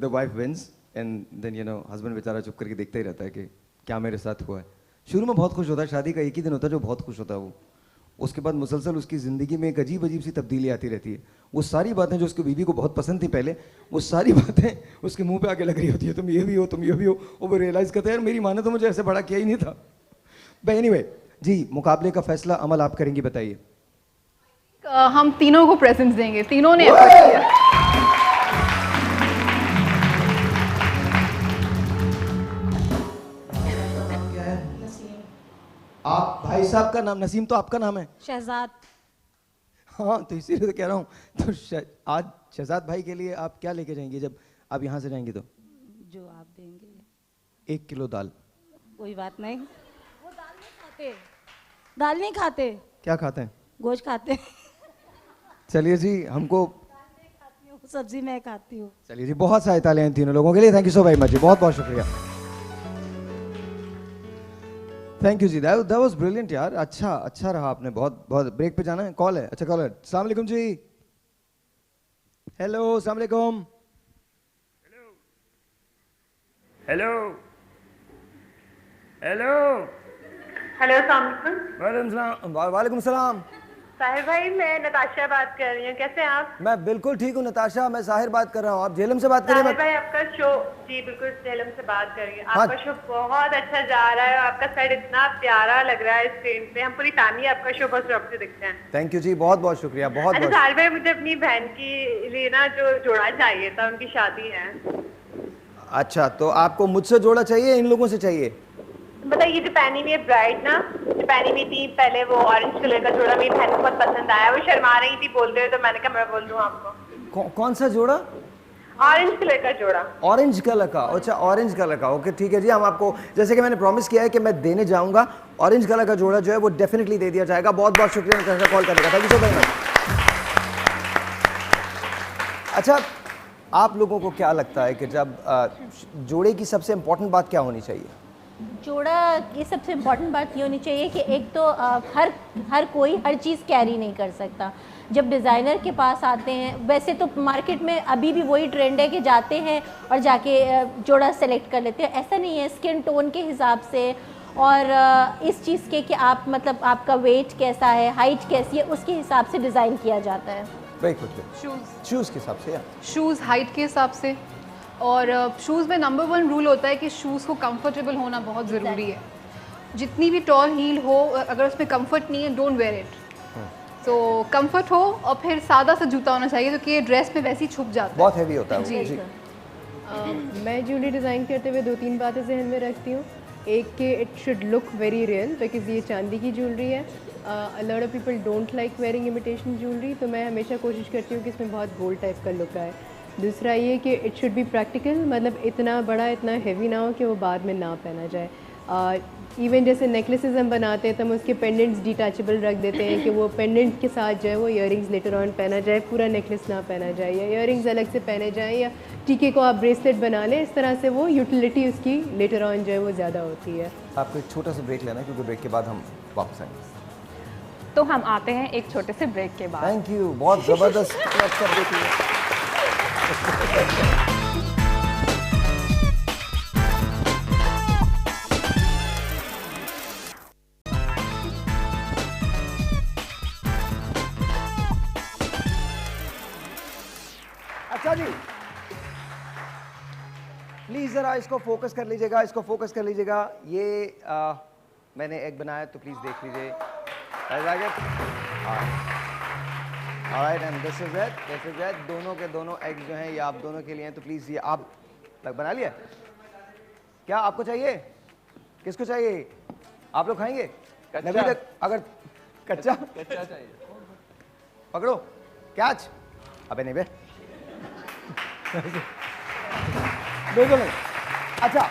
the wife wins and then husband बेचारा चुप करके देखता ही रहता है कि क्या मेरे साथ हुआ है। शुरू में बहुत खुश होता है, शादी का एक ही दिन होता है जो बहुत खुश होता है वो, उसके बाद मुसलसल उसकी ज़िंदगी में एक अजीब सी तब्दीली आती रहती है। वो सारी बातें जो उसकी बीवी को बहुत पसंद थी पहले, वो सारी बातें उसके मुंह पे आके लग रही होती है, तुम ये भी हो तुम ये भी हो, और वो रियलाइज़ करते हैं यार मेरी माँ ने तो मुझे ऐसे बड़ा किया ही नहीं था। बट एनीवे जी, मुकाबले का फैसला अमल आप करेंगी, बताइए। हम तीनों को प्रेजेंस देंगे, तीनों ने एफर्ट किया। आप भाई साहब का नाम नसीम, तो आपका नाम है शहजाद। हाँ तो इसीलिए तो कह रहा हूँ। तो आज शहजाद भाई के लिए आप क्या लेके जाएंगे जब आप यहाँ से जाएंगे? तो जो आप देंगे। 1 किलो दाल। कोई बात नहीं, वो दाल नहीं खाते, दाल नहीं खाते। क्या खाते हैं? गोश्त खाते हैं। चलिए जी, हमको सब्जी मैं खाती हूँ। चलिए जी, बहुत सहायता लें इन तीनों लोगों के लिए। Thank you so very much जी, बहुत बहुत शुक्रिया। थैंक यू जी, दैट वाज ब्रिलियंट यार। अच्छा रहा आपने, बहुत बहुत। ब्रेक पे जाना है, कॉल है। अच्छा कॉल है। अस्सलाम वालेकुम जी। हेलो, अस्सलाम वालेकुम। हेलो हेलो हेलो, अस्सलाम वालेकुम सलाम। साहिर भाई, मैं नताशा बात कर रही हूँ, कैसे हैं आप? मैं बिल्कुल ठीक हूँ नताशा, मैं साहिर बात कर रहा हूँ। आप झेलम से बात करिए। साहिर भाई, आपका शो, जी बिल्कुल झेलम से बात कर रही हूँ। आपका शो बहुत अच्छा जा रहा है, आपका सेट इतना प्यारा लग रहा है स्क्रीन पे, हम पूरी फैमिली आपका शो बहुत शौक से देखते हैं। थैंक यू जी, बहुत बहुत शुक्रिया। बहुत अच्छा साहिर भाई, मुझे अपनी बहन की लिए ना जो जोड़ा चाहिए था, उनकी शादी है। अच्छा, तो आपको मुझसे जोड़ा चाहिए, इन लोगों से चाहिए? मतलब ये जो पहनी हुई है ब्राइड ना, जो पहनी हुई थी पहले, वो ऑरेंज कलर का जोड़ा मेरी बहन को बहुत पसंद आया, वो शर्मा रही थी बोलते हुए, तो मैंने कहा मैं बोल दूं आपको। कौन सा जोड़ा? ऑरेंज कलर का जोड़ा। ऑरेंज कलर का? अच्छा, ऑरेंज कलर का। ओके ठीक है जी, हम आपको, जैसे कि मैंने प्रॉमिस किया है कि मैं देने जाऊंगा, ऑरेंज कलर का जोड़ा जो है वो डेफिनेटली दे दिया जाएगा। बहुत बहुत शुक्रिया कॉल करने का, thank you so very much. अच्छा, आप लोगों को क्या लगता है कि जब जोड़े की सबसे इम्पोर्टेंट बात क्या होनी चाहिए? जोड़ा की सबसे इम्पोर्टेंट बात ये होनी चाहिए कि एक तो हर कोई हर चीज़ कैरी नहीं कर सकता। जब डिज़ाइनर के पास आते हैं, वैसे तो मार्केट में अभी भी वही ट्रेंड है कि जाते हैं और जाके जोड़ा सेलेक्ट कर लेते हैं। ऐसा नहीं है, स्किन टोन के हिसाब से और इस चीज़ के कि आप मतलब आपका वेट कैसा है, हाइट कैसी है, उसके हिसाब से डिज़ाइन किया जाता है। शूज़ के हिसाब से, शूज़ हाइट के हिसाब से। और शूज़ में नंबर 1 रूल होता है कि शूज़ को कंफर्टेबल होना बहुत ज़रूरी है। जितनी भी टॉल हील हो, अगर उसमें कंफर्ट नहीं है, डोंट वेयर इट। तो कंफर्ट हो और फिर सादा सा जूता होना चाहिए, क्योंकि ये ड्रेस में वैसे ही छुप जाता है, बहुत हैवी होता है जी। जी। मैं ज्वेलरी डिज़ाइन करते हुए 2-3 बातें जहन में रखती हूँ। एक कि it should look very real, because ये चांदी की ज्वेलरी है। A lot of people don't like wearing imitation jewellery, तो मैं हमेशा कोशिश करती हूँ कि इसमें बहुत गोल्ड टाइप का लुक आए। दूसरा ये कि इट शुड बी प्रैक्टिकल, मतलब इतना बड़ा, इतना हैवी ना हो कि वो बाद में ना पहना जाए। इवन जैसे नेकलेसेस हम बनाते हैं तो हम उसके पेंडेंट्स डिटैचेबल रख देते हैं कि वो पेंडेंट के साथ जो है वो ईयरिंग्स लेटर ऑन पहना जाए, पूरा नेकलेस ना पहना जाए, या ईयरिंग्स अलग से पहने जाएँ, या टीके को आप ब्रेसलेट बना लें। इस तरह से वो यूटिलिटी उसकी लेटर ऑन जो है वो ज़्यादा होती है। आपको एक छोटा सा ब्रेक लेना है, क्योंकि ब्रेक के बाद हम वापस आएंगे। तो हम आते हैं एक छोटे से ब्रेक के बाद। थैंक यू, बहुत ज़बरदस्त अच्छा ब्रेक लिया। अच्छा जी, प्लीज जरा इसको फोकस कर लीजिएगा, इसको फोकस कर लीजिएगा। ये मैंने एग बनाया, तो प्लीज देख लीजिए। Alright, and this is it. दोनों के दोनों एग्स जो हैं ये आप दोनों के लिए हैं, तो प्लीज ये आप लग बना लिया। क्या आपको चाहिए? किसको चाहिए? आप लोग खाएंगे? नबी, अगर कच्चा चाहिए पकड़ो। कैच। अबे नहीं बे, बिल्कुल नहीं। अच्छा,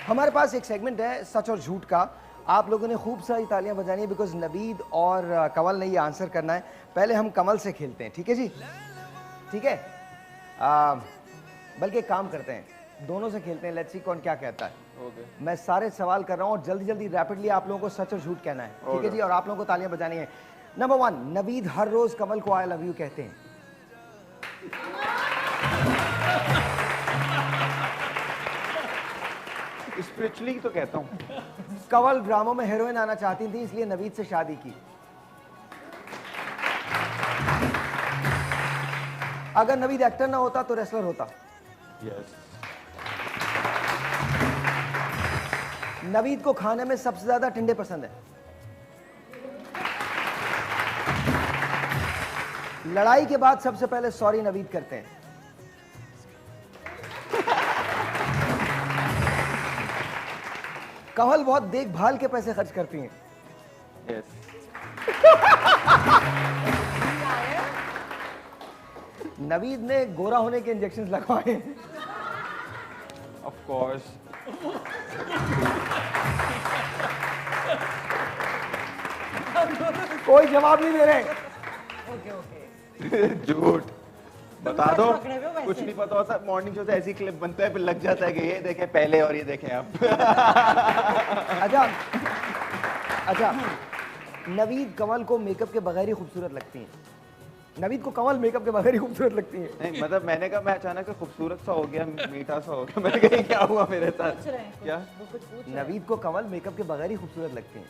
हमारे पास एक सेगमेंट है सच और झूठ का। आप लोगों ने खूब सारी तालियां बजानी है, बिकॉज नवीद और कमल ने ये आंसर करना है। पहले हम कमल से खेलते हैं, ठीक है जी? ठीक है, बल्कि एक काम करते हैं, दोनों से खेलते हैं। लेट्स सी कौन क्या कहता है। मैं सारे सवाल कर रहा हूँ और जल्दी जल्दी रैपिडली आप लोगों को सच और झूठ कहना है, ठीक है जी? और आप लोगों को तालियां बजानी है। नंबर 1, नवीद हर रोज कमल को आई लव यू कहते हैं। स्पिरिचुअली तो कहता हूँ। कमल ड्रामों में हीरोइन आना चाहती थी, इसलिए नवीद से शादी की। अगर नवीद एक्टर ना होता तो रेसलर होता। यस। नवीद को खाने में सबसे ज्यादा टिंडे पसंद है। लड़ाई के बाद सबसे पहले सॉरी नवीद करते हैं। कमल बहुत देखभाल के पैसे खर्च करती हैं। यस। नवीद ने गोरा होने के इंजेक्शंस लगवाए। Of course. कोई जवाब नहीं दे रहे। झूठ बता दो, कुछ नहीं पता होता। मॉर्निंग शो से ऐसी क्लिप बनता है, फिर लग जाता है कि ये देखें पहले और ये देखें आप। अच्छा, नवीद कमल को मेकअप के बगैर ही खूबसूरत लगती हैं। नवीद को कमल मेकअप के बगैर ही खूबसूरत लगती हैं। नहीं मतलब मैंने कहा, मैं अचानक से खूबसूरत सा हो गया, मीठा सा हो गया। मैंने कहा क्या हुआ मेरे साथ? क्या? नवीद को कमल मेकअप के बगैर ही खूबसूरत लगती हैं।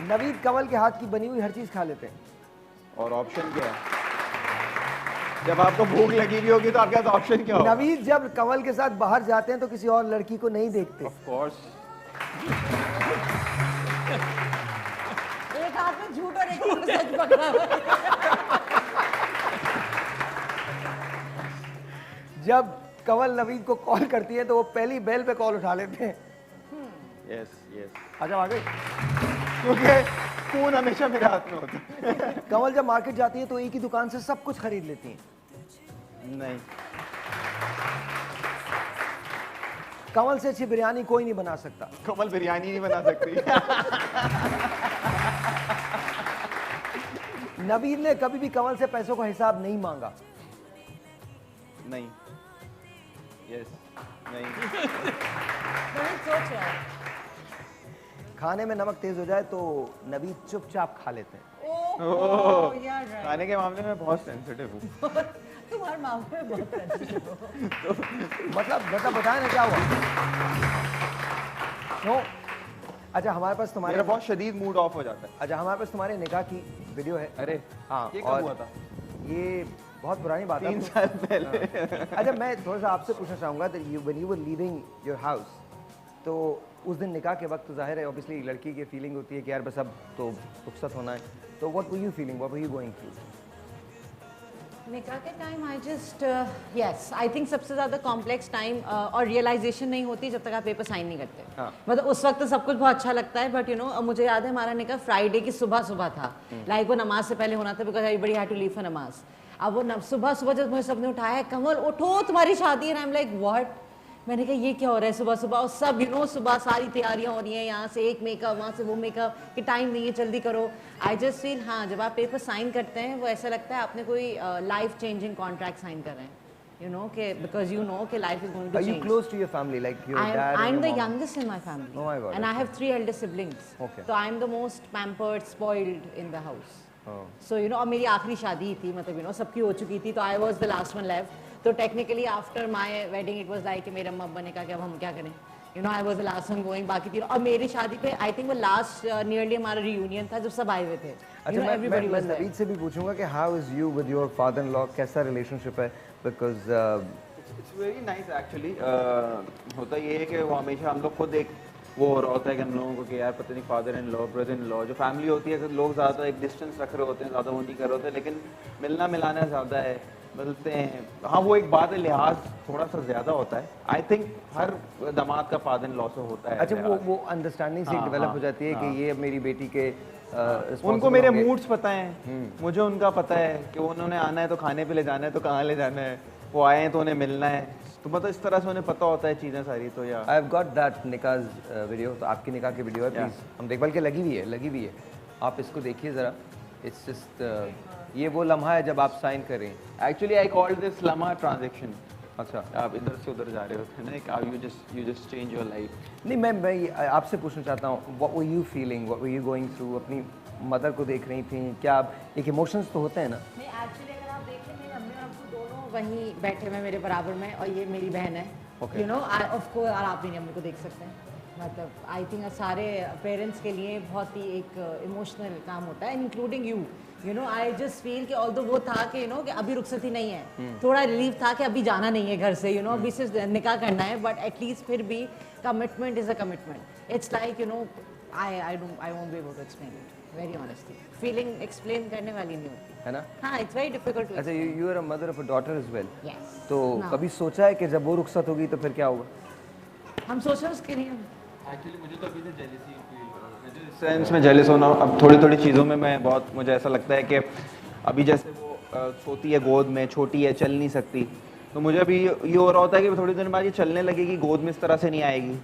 नवीद कमल के हाथ की बनी हुई हर चीज खा लेते हैं। और ऑप्शन क्या है? जब आपको भूख लगी हुई होगी तो आपके पास ऑप्शन क्या होगा? नवीद जब कमल के साथ बाहर जाते हैं तो किसी और लड़की को नहीं देखते। Of course. एक हाथ में झूठ और एक हाथ में सच पकड़ा हुआ है। जब कंवल नवीद को कॉल करती है तो वो पहली बेल पे कॉल उठा लेते हैं। यस यस, अच्छा आ गए। क्योंकि फोन हमेशा मेरे हाथ में होता है। कंवल जब मार्केट जाती है तो एक ही दुकान से सब कुछ खरीद लेती हैं। नहीं, कंवल से अच्छी बिरयानी कोई नहीं बना सकता। कमल बिरयानी नहीं बना सकती। नवीद ने कभी भी कंवल से पैसों का हिसाब नहीं मांगा। नहीं, यस, नहीं। सोच रहा है। खाने में नमक तेज हो जाए तो नवीद चुपचाप खा लेते हैं। ओह, यार right. खाने के मामले में बहुत सेंसिटिव हूँ। तुम हर मामले में बहुत sensitive हो। मतलब बताएं ना क्या हुआ। क्यों? अच्छा हमारे पास तुम्हारे मेरा बहुत शदीद मूड ऑफ हो जाता है। अच्छा हमारे पास तुम्हारे निकाह की वीडियो है। अरे हाँ, ये और कब हुआ था? ये बहुत पुरानी बात है। 3 साल पहले। अच्छा मैं थोड़ा सा आपसे पूछना चाहूँगा that you when you were leaving your house, तो उस दिन निकाह के वक्त तो जाहिर है ऑब्वियसली लड़की की फीलिंग होती है कि यार बस अब तो रुखसत होना है, तो what were you feeling, what were you going through? निकाह के time I just yes I think सबसे ज़्यादा कॉम्प्लेक्स टाइम और रियलाइजेशन नहीं होती जब तक आप पेपर साइन नहीं करते। हाँ। मतलब उस वक्त तो सब कुछ बहुत अच्छा लगता है बट यू नो मुझे याद है हमारा निकाह फ्राइडे की सुबह था। लाइक वो नमाज से पहले होना था because everybody had to leave for namaz. अब वो सुबह जब मुझे सबने उठाया कमल उठो तुम्हारी शादी है, आई एम लाइक व्हाट। मैंने कहा ये क्या हो रहा है सुबह और सब यू नो सुबह सारी तैयारियां हो रही हैं, यहाँ से एक मेकअप वहाँ से वो मेकअप कि टाइम नहीं है जल्दी करो। आई जस्ट फील हाँ जब आप पेपर साइन करते हैं वो ऐसा लगता है आपने कोई लाइफ चेंजिंग कॉन्ट्रैक्ट साइन कर रहे हैं, यू नो के बिकॉज यू नो कि life is going to Are change. you close to your family, like your dad I am and the your mom? youngest in my family. Oh my God, And I okay. have 3 elder siblings. Okay. So I am the most pampered, spoiled in the house. Oh. So you know, और मेरी आखिरी शादी थी मतलब you know सबकी हो चुकी थी तो I was the last one left. तो technically after my wedding it was like कि मेरे अम्मा अब्बा ने कहा कि अब हम क्या करें, you know I was the last one going। बाकी तीनों और मेरी शादी पे I think वो last nearly हमारा reunion था जब सब आए हुए थे। अच्छा मैं नवीद से भी पूछूंगा कि how is you with your father-in-law, कैसा relationship है, because It's very nice actually। होता ये है कि वो हमेशा हम लोग खुद एक वो हो रहा होता है कि हम लोगों को कि यार पता नहीं father in law brother in law जो फैमिली होती है लोग ज़्यादा एक डिस्टेंस रख रहे होते हैं, ज़्यादा वो नहीं कर रहे होते, लेकिन मिलना मिलाना ज़्यादा है, मिलते हैं। हाँ वो एक बात है, लिहाज थोड़ा सा ज़्यादा होता है। आई थिंक हर दामाद का फादर इन लॉ से होता है। अच्छा वो अंडरस्टैंडिंग से डेवलप हो जाती है कि ये मेरी बेटी के उनको मेरे मूड्स पता हैं, मुझे उनका पता है कि उन्होंने आना है तो खाने पे ले जाना है तो कहाँ ले जाना है, वो आए हैं तो उन्हें मिलना है, तो मतलब इस तरह से उन्हें पता होता है चीज़ें सारी। तो यार आई हैव गॉट दैट निकाह वीडियो, तो आपकी निकाह की वीडियो है, प्लीज हम देख, बल्कि लगी हुई है, आप इसको देखिए ज़रा। इट्स जस्ट ये वो लम्हा है जब आप साइन कर रहे हैं। एक्चुअली आई कॉल्ड दिस लम्हा ट्रांजैक्शन। अच्छा आप इधर से उधर जा रहे होते हैं ना, you just change your life. नहीं मैं आपसे पूछना चाहता हूँ what were you feeling, what were you going through, अपनी मदर को देख रही थी क्या? आप एक इमोशंस तो होते हैं ना। नहीं एक्चुअली अगर आप देखें मेरे अम्मी और अब्बू दोनों वहीं बैठे हुए मेरे बराबर में और ये मेरी बहन है, यू नो ऑफ कोर्स। और आप मेरी अम्मी को देख सकते हैं, मतलब आई थिंक सारे पेरेंट्स के लिए बहुत ही एक इमोशनल काम होता है, including you know. I just feel कि ऑल्दो वो था कि यू नो कि अभी रुखसत ही नहीं है, थोड़ा रिलीफ था कि अभी जाना नहीं है घर से, यू नो अभी से निकाह करना है, बट एटलीस्ट फिर भी commitment is a commitment. It's like you know I won't be able to explain it very honestly. Feeling explain करने वाली नहीं होती है ना। हाँ इट्स वेरी डिफिकल्ट टू। अच्छा you are a mother of a daughter as well, yes. तो कभी सोचा है कि जब वो रुखसत होगी तो फिर क्या होगा? हम सोच रहे हैं उसके लिए। एक्चुअली मुझे तो अभी से जेलसी सेंस में जेलस होना, अब थोड़ी थोड़ी चीज़ों में मैं बहुत, मुझे ऐसा लगता है कि अभी जैसे वो सोती है गोद में, छोटी है, चल नहीं सकती, तो मुझे अभी ये हो रहा होता है कि थोड़ी देर बाद ये चलने लगेगी, गोद में इस तरह से नहीं आएगी,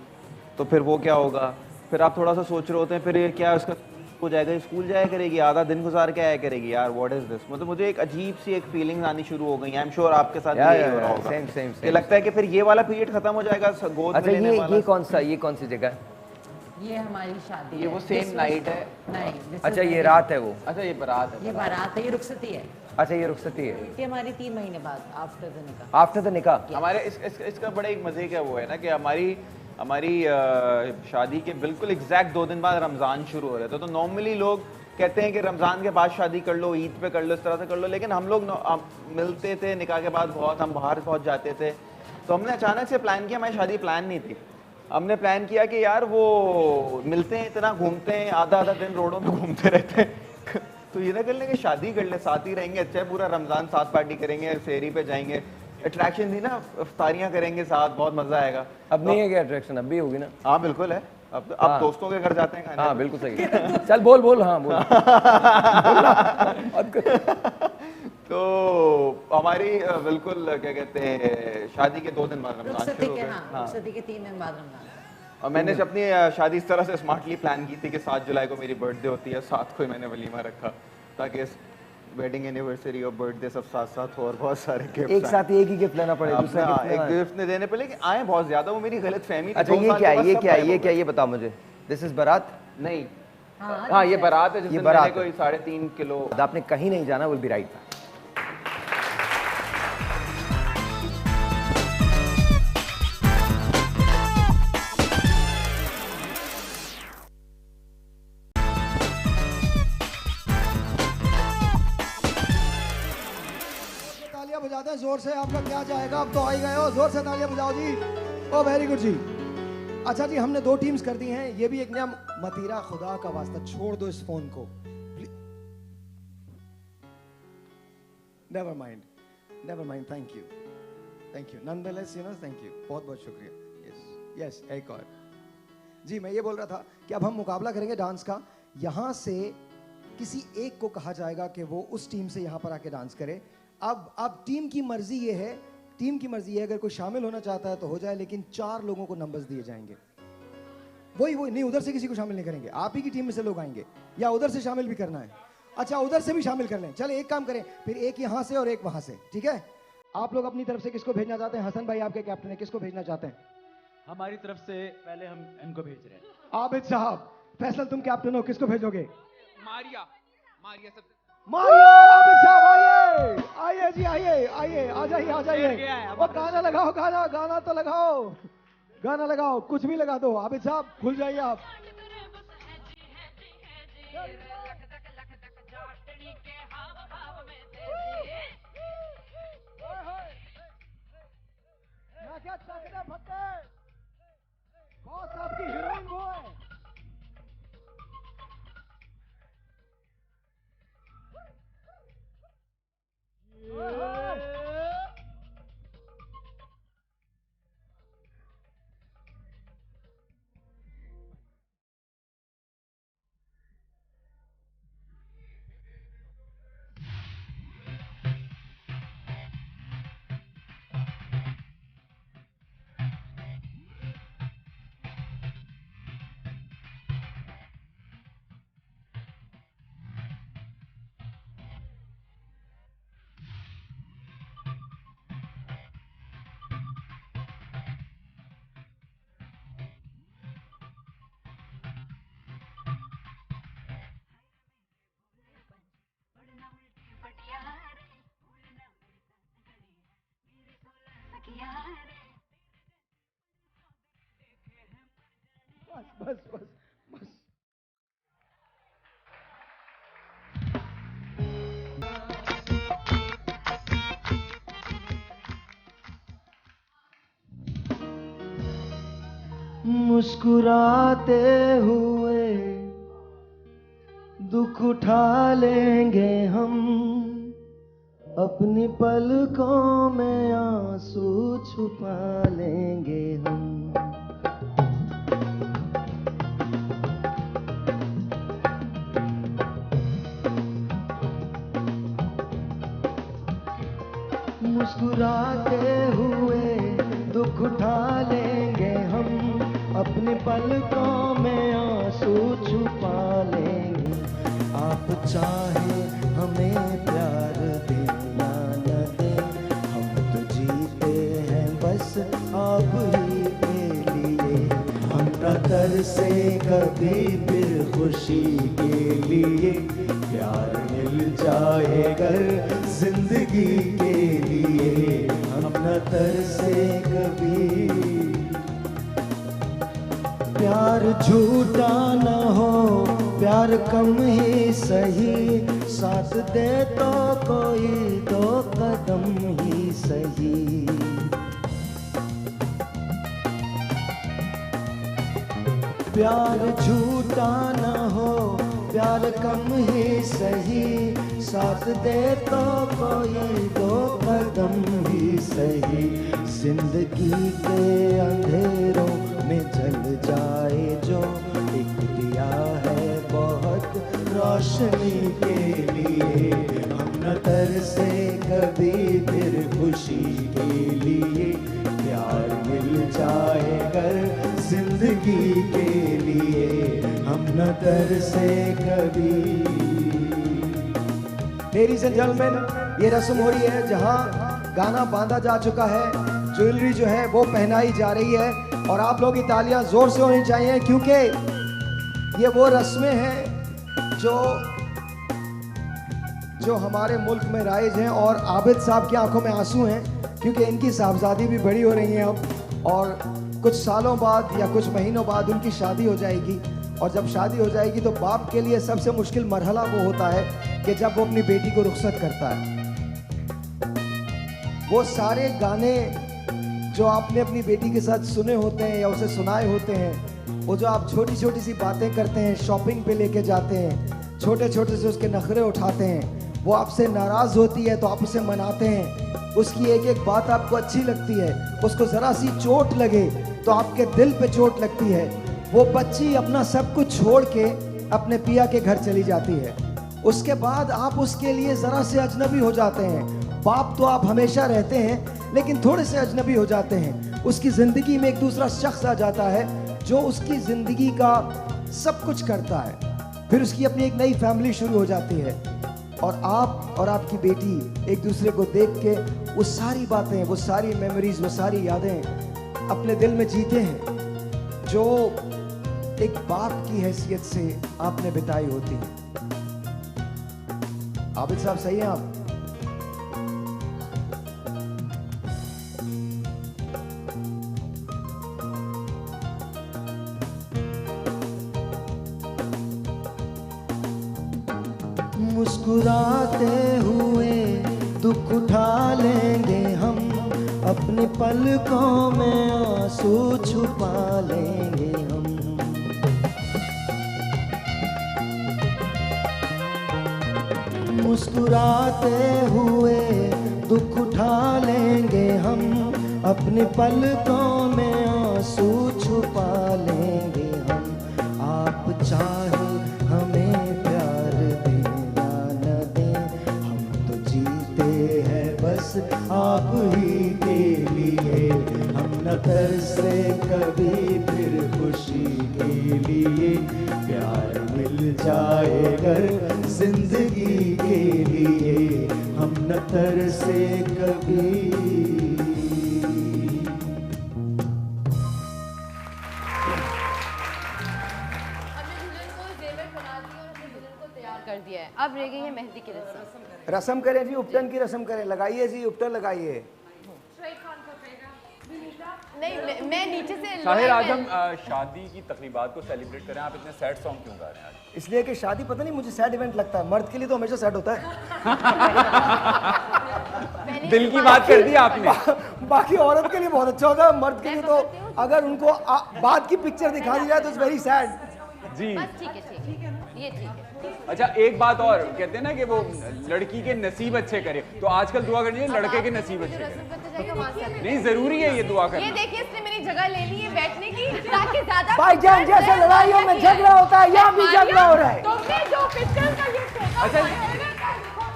तो फिर वो क्या होगा? फिर आप थोड़ा सा सोच रहे होते हैं फिर ये क्या उसका हो जाएगा, स्कूल जाया करेगी, आधा दिन गुजार के आया करेगी, यार व्हाट इज दिस। मतलब मुझे एक अजीब सी एक फीलिंग्स आनी शुरू हो गई। आई एम श्योर आपके साथ यही हो रहा होगा। सेम ये लगता है कि फिर ये वाला पीरियड खत्म हो जाएगा गोद में लेने वाला। ये कौन सी जगह है? ये हमारी शादी ये है। वो सेम नाइट है? नहीं। अच्छा ये रात है वो? अच्छा ये बारात है? ये बारात है, ये रुखसती है। अच्छा ये रुखसती है, ये हमारी 3 महीने बाद आफ्टर द निकाह। आफ्टर द निकाह। हमारे इसका बड़ा एक मजे का वो है ना कि हमारी शादी के बिल्कुल एग्जैक्ट 2 दिन बाद रमज़ान शुरू हो रहे थे, तो नॉर्मली लोग कहते हैं कि रमज़ान के बाद शादी कर लो, ईद पे कर लो, इस तरह से कर लो, लेकिन हम लोग मिलते थे निकाह के बाद बहुत, हम बाहर पहुंच जाते थे, तो हमने अचानक से प्लान किया, हमारी शादी प्लान नहीं थी, हमने प्लान किया कि यार वो मिलते हैं, इतना घूमते हैं, आधा दिन रोडों में घूमते रहते हैं तो ये ना कर लेंगे शादी कर ले, साथ ही रहेंगे, अच्छा है पूरा रमज़ान साथ पार्टी करेंगे, सेहरी पे जाएंगे, अट्रैक्शन थी ना, इफ्तारियां करेंगे साथ, बहुत मजा आएगा। अब नहीं है क्या अट्रैक्शन? अब भी होगी ना? हाँ बिल्कुल है, अब दोस्तों के घर जाते हैं खाने। हाँ बिल्कुल सही। चल बोल हाँ बोल। तो हमारी बिल्कुल क्या कहते हैं, शादी के 2 दिन बाद रमजान शुरू हो गए। हाँ, रुखसती के 3 दिन बाद रमजान। और मैंने अपनी शादी इस तरह से स्मार्टली प्लान की थी कि 7 जुलाई को मेरी बर्थडे होती है, 7 को ही मैंने वलीमा रखा ताकि वेडिंग एनिवर्सरी और बर्थडे सब साथ साथ हो और बहुत सारे गिफ्ट एक साथ एक ही गिफ्ट लेना पड़ेगा। दूसरा एक गिफ्ट ने देने पहले कि आए बहुत ज्यादा, वो मेरी गलत फहमी। अच्छा ये क्या ये बताओ मुझे। दिस इज बारात? नहीं, हाँ ये बारात है जिसमें मैंने कोई 3.5 किलो। आपने कहीं नहीं जाना, विल बी राइट। तालियां बजाते हैं जोर से। आपका क्या जाएगा, अब तो आ ही गए हो, जोर से तालियां बजाओ जी। ओ वेरी गुड जी। अच्छा जी, हमने 2 टीम्स कर दी हैं। ये भी एक नियम, मतीरा खुदा का वास्ता छोड़ दो इस फोन को। Never mind, thank you nonetheless, you know, thank you, बहुत बहुत शुक्रिया। यस एक और जी, मैं ये बोल रहा था कि अब हम मुकाबला करेंगे डांस का। यहां से किसी एक को कहा जाएगा कि वो उस टीम से यहां पर आके डांस करे। अब टीम की मर्जी ये है, अगर कोई शामिल होना चाहता है तो हो जाए, लेकिन 4 लोगों को नंबर्स दिए जाएंगे। वही नहीं, उधर से किसी को शामिल नहीं करेंगे, आप ही की टीम में से लोग आएंगे, या उधर से शामिल भी करना है। अच्छा उधर से भी शामिल कर लें। चले एक काम करें, फिर एक यहां से और एक वहां से, ठीक है? आप लोग अपनी तरफ से किसको भेजना चाहते हैं? हसन भाई आपके कैप्टन है, किसको भेजना चाहते हैं? हमारी तरफ से पहले हम इनको भेज रहे हैं। आबिद साहब, फैसल तुम कैप्टन हो, किसको भेजोगे? मारिया सब। मारिया, आबिद साहब आइए जी, आइए आ जाइए। वो गाना लगाओ, गाना तो लगाओ, कुछ भी लगा दो। आबिद साहब खुल जाइए आप। बॉस आपकी हीरोइन वो है। बस मुस्कुराते हुए दुख उठा लेंगे हम, अपनी पलकों में आंसू छुपा लेंगे हम। मुस्कुराते हुए दुख उठा लेंगे हम, अपने पलकों में आंसू छुपा लेंगे। आप चाहे हमें प्यार दें या न दें, हम तो जीते हैं बस आप ही के लिए। हम न तरसे कभी फिर खुशी के लिए, प्यार मिल जाए अगर जिंदगी के लिए। हम न तरसे कभी, प्यार झूठा न हो, प्यार कम ही सही, साथ दे तो कोई 2 कदम ही सही। प्यार झूठा न हो, प्यार कम ही सही, साथ दे तो कोई 2 कदम ही सही जिंदगी के अंधेरों में जल जाए जो एक दिया है बहुत रोशनी के लिए। हम न तरसे कभी फिर खुशी के लिए, प्यार मिल जाए अगर जिंदगी के लिए, हम न तरसे कभी। लेडीज एंड जेंटलमैन, ये रस्म हो रही है जहां गाना बांधा जा चुका है, ज्वेलरी जो है वो पहनाई जा रही है और आप लोग की तालियां जोर से होनी चाहिए क्योंकि ये वो रस्में हैं जो हमारे मुल्क में राइज हैं। और आबिद साहब की आंखों में आंसू हैं क्योंकि इनकी साहबजादी भी बड़ी हो रही है अब, और कुछ सालों बाद या कुछ महीनों बाद उनकी शादी हो जाएगी। और जब शादी हो जाएगी तो बाप के लिए सबसे मुश्किल मरहला वो होता है कि जब वो अपनी बेटी को रुखसत करता है। वो सारे गाने जो आपने अपनी बेटी के साथ सुने होते हैं या उसे सुनाए होते हैं, वो जो आप छोटी छोटी सी बातें करते हैं, शॉपिंग पे लेके जाते हैं, छोटे छोटे से उसके नखरे उठाते हैं, वो आपसे नाराज़ होती है तो आप उसे मनाते हैं, उसकी एक एक बात आपको अच्छी लगती है, उसको ज़रा सी चोट लगे तो आपके दिल पे चोट लगती है। वो बच्ची अपना सब कुछ छोड़ के अपने पिया के घर चली जाती है, उसके बाद आप उसके लिए ज़रा से अजनबी हो जाते हैं। बाप तो आप हमेशा रहते हैं लेकिन थोड़े से अजनबी हो जाते हैं। उसकी ज़िंदगी में एक दूसरा शख्स आ जाता है जो उसकी ज़िंदगी का सब कुछ करता है, फिर उसकी अपनी एक नई फैमिली शुरू हो जाती है और आप और आपकी बेटी एक दूसरे को देख के वो सारी बातें, वो सारी मेमोरीज, वो सारी यादें अपने दिल में जीते हैं जो एक बाप की हैसियत से आपने बिताई होती है। आबिद साहब सही हैं आप? मुस्कुराते हुए दुख उठा लेंगे हम, अपने पलकों में आंसू छुपा लेंगे हम। मुस्कुराते हुए दुख उठा लेंगे हम, अपने पलकों में आंसू छुपा लेंगे हम। आप चाहे हमें प्यार दें या न दें, हम तो जीते हैं बस आप ही के लिए। हम न तरसे कभी फिर खुशी के लिए, प्यार मिल जाए अगर जिंदगी के लिए, हम न तरसे कभी। कर दिया है, अब रह गई है मेहंदी की रस्म। रस्म करें जी, उपटन की रस्म करें, लगाइए जी उपटन लगाइए। नहीं, मैं नीचे से साहिर, आज हम शादी की तकरीबात को सेलिब्रेट करें, आप इतने सैड सॉन्ग क्यों गा रहे हैं आज? इसलिए कि शादी पता नहीं मुझे सैड इवेंट लगता है, मर्द के लिए तो हमेशा सैड होता है। दिल की बात कर दी आपने। बाकी औरत के लिए बहुत अच्छा होता है, मर्द के लिए तो अगर उनको बाद की पिक्चर दिखा दी जाए तो इट्स वेरी सैड जी। ठीक है, ये ठीक है। अच्छा, एक बात और कहते हैं ना कि वो लड़की के नसीब अच्छे करे, तो आजकल दुआ करनी है लड़के के नसीब अच्छे करे। नहीं, जरूरी है ये दुआ करना। ये देखिए, इसने मेरी जगह ले ली है बैठने की ताकि ज्यादा भाईजान जैसे लड़ाइयों में झगड़ा होता है यहाँ भी झगड़ा हो रहा है। तुमने जो पिक्चर का ये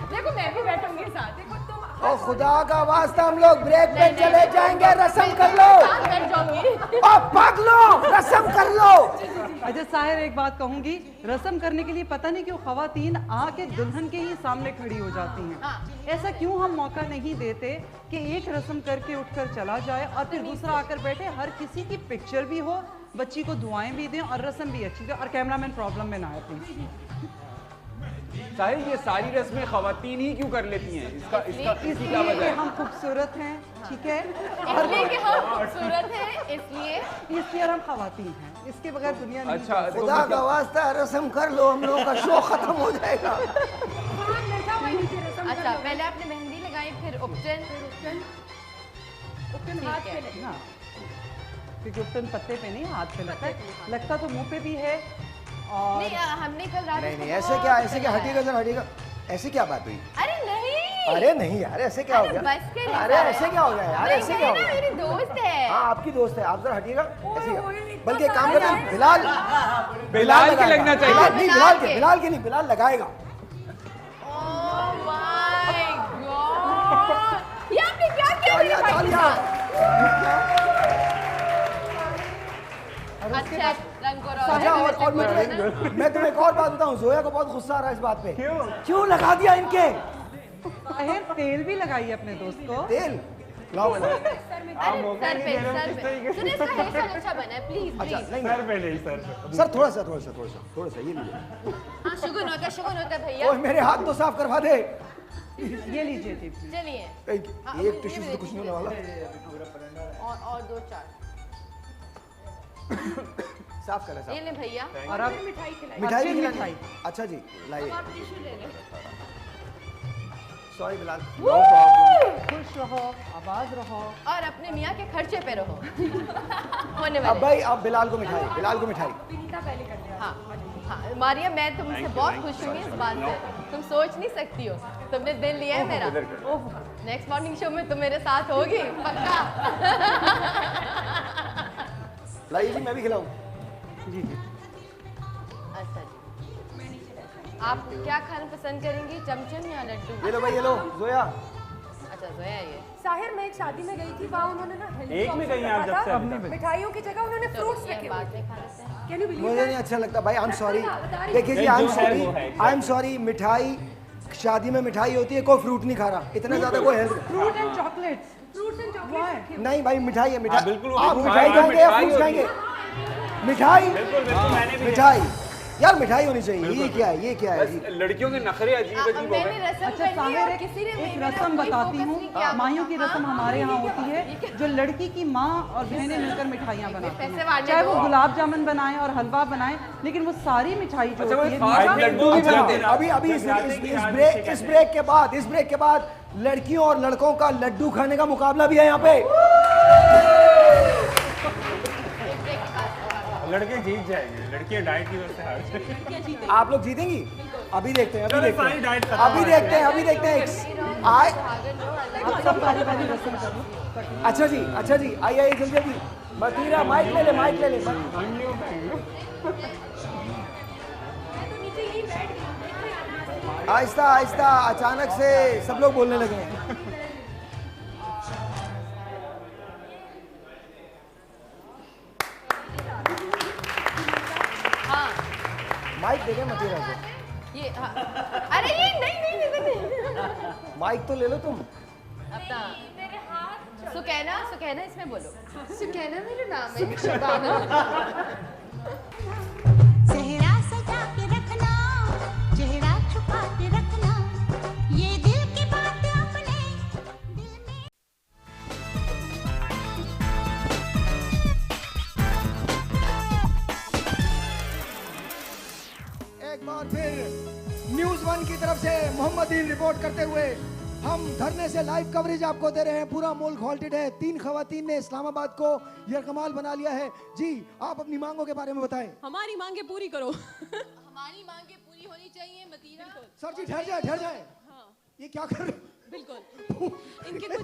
देखो, मैं भी बैठूंगी साथ। देखो तुम, ओ खुदा का वास्ता, हम लोग ब्रेक पे चले जाएंगे, रस्म कर लो। ओ पागलो, रस्म कर लो। अच्छा साहिर, एक बात कहूंगी, रस्म करने के लिए पता नहीं क्यों खवातीन आके दुल्हन के ही सामने खड़ी हो जाती हैं। ऐसा क्यों हम मौका नहीं देते कि एक रस्म करके उठकर चला जाए और फिर दूसरा आकर बैठे, हर किसी की पिक्चर भी हो, बच्ची को दुआएं भी दें और रस्म भी अच्छी हो और कैमरामैन प्रॉब्लम में ना आए प्लीज। साहिर, ये सारी रस्में खवातीन ही क्यों कर लेती हैं? इसका इसी का वजह है। हम खूबसूरत हैं, ठीक है, इसलिए कि हम खूबसूरत हैं, इसलिए हम खवातीन हैं, इसके बगैर दुनिया नहीं। अच्छा, खुदा का वास्ता रस्म कर लो, हम लोगों का शो खत्म हो जाएगा। अच्छा, पहले आपने मेहंदी लगाई, फिर उपटन हाथ पे लगना, क्योंकि उपटन पत्ते पे नहीं हाथ पे लगता तो मुंह पे भी है। और नहीं, हमने कल रात नहीं, ऐसे क्या हटिएगा जरा, हटिएगा, ऐसी क्या बात हुई? अरे नहीं, अरे नहीं यार, ऐसे क्या हो गया? बस कर अरे ऐसे क्या हो गया यार, ऐसे क्या हो गया? मेरी दोस्त है। हाँ आपकी दोस्त है, आप जरा हटिएगा, ऐसे ही। बल्कि एक काम करते हैं, बिलाल बिलाल के लगना चाहिए। नहीं, बिलाल के नहीं, बिलाल लगाएगा। ये आपने क्या किया मेरे भाई के साथ? अच्छा रंग को रोशन। अच्छा और मैं तुम्हें एक और बात बताऊं, जोया को बहुत गुस्सा आ रहा है इस बात पे। क्यों लगा दिया इनके? ताहिर तेल भी लगाइए अपने दोस्त को। तेल लाओ बेटा। सर पे सुनिए, इसका हेयर स्टाइल अच्छा बना है, प्लीज अच्छा प्लीज। नहीं सर पे नहीं, सर पे। सर थोड़ा सा ये लीजिए। हाँ शुगुन होता है भैया। ओए मेरे हाथ तो साफ करवा दे। ये लीजिए जी। चलिए एक टिश्यू से तो कुछ नहीं होने वाला। और 2-4 साफ करें ये ले भैया। और अब मिठाई खिलाई। मिठाई भी मिठाई। खिलानी? अच्छा जी लाइए। अब आप टिश्यू ले लें। सॉरी बिलाल। खुश रहो, आबाद रहो और अपने मियाँ के खर्चे पे रहो। होने अब वाले। भाई आप बिलाल को मिठाई। हाँ हाँ मारिया, मैं तुमसे बहुत खुश हुई इस बात से। तुम सोच नहीं सकती हो, तुमने दिल लिया है मेरा। नेक्स्ट मॉर्निंग शो में तुम मेरे साथ होगी पक्का। लाइए जी, मैं भी खिलाऊं। जी जी। अच्छा जी, आप क्या खाना पसंद करेंगी, चमचम या लड्डू? ये लो भाई, ये लो जोया। अच्छा जोया ये। साहिर मैं एक शादी में गई थी, वहाँ उन्होंने ना एक में गई हैं आप जब से अभी तक? मिठाइयों की जगह उन्होंने फ्रूट्स रखे हुए थे। Can you believe मुझे that? नहीं अच्छा लगता भाई, आई एम सॉरी। बता रही देखिए जी, नहीं, आई एम जो है वो है, सॉरी, मिठाई शादी में मिठाई होती है, कोई फ्रूट नहीं खा रहा, इतना ज्यादा कोई health. Fruit and chocolates. Fruits and chocolates. नहीं भाई मिठाई है, मिठाई। बिल्कुल, आप बिल्कुल, मिठाई हाँ, खाएंगे या मिठाई फ्रूट्स होती है। खाएंगे? मिठाई मैंने भी मिठाई यार, मिठाई होनी चाहिए। ये क्या है, ये क्या है जी? लड़कियों के नखरे अजीब अजीब हो मैंने गए। रस्म अच्छा कर ली साहिर, और एक किसी ने एक मेरा रस्म कोई बताती focus हूँ। नहीं किया। माहियों की रस्म हमारे यहाँ होती है, जो लड़की की माँ और बहनें मिलकर मिठाइयाँ बनाती पैसे हैं, बांटने चाहे वो दो। गुलाब जामुन बनाएं और हलवा बनाएं, लेकिन वो सारी मिठाई जो अच्छा, वो होती है खास मीठा- लड्डू भी बनाते हैं। अभी इस ब्रेक के बाद लड़कियों और लड़कों का लड्डू खाने का मुकाबला भी है यहाँ पे। लड़के जीत जाएंगे, लड़कियां डाइट की वजह से हार जाएंगी। आप लोग जीतेंगी? अभी देखते हैं, चलो, सारी डाइट खत्म अभी हो देखते हैं, गई। अभी देखते हैं। आए आप सब बारी बारी रस्म करो। अच्छा जी, आइए जल्दी। मतीरा माइक ले ले। आहिस्ता अचानक से सब लोग बोलने लगे हैं। हाँ माइक दे गए मतीरा को। ये हाँ। अरे ये नहीं। माइक तो ले लो तुम। अपना सुकैना इसमें बोलो। सुकैना मेरा नाम है, शबाना। चेहरा सजा के रखना, चेहरा छुपा के रखना, ये दिल की बात अपने दिल में। एक बार फिर न्यूज़ 1 की तरफ से मोहम्मद दीन रिपोर्ट करते हुए हम धरने से लाइव कवरेज आपको दे रहे हैं। पूरा मुल्क हॉल्टेड है। 3 खवातीन ने इस्लामाबाद को यरकमाल बना लिया है। जी आप अपनी मांगों के बारे में बताएं। हमारी मांगे पूरी करो। हमारी मांगे पूरी होनी चाहिए मतीरा। सर जी ठहर जाए। ये क्या कर रहे हो? बिल्कुल इनके कुछ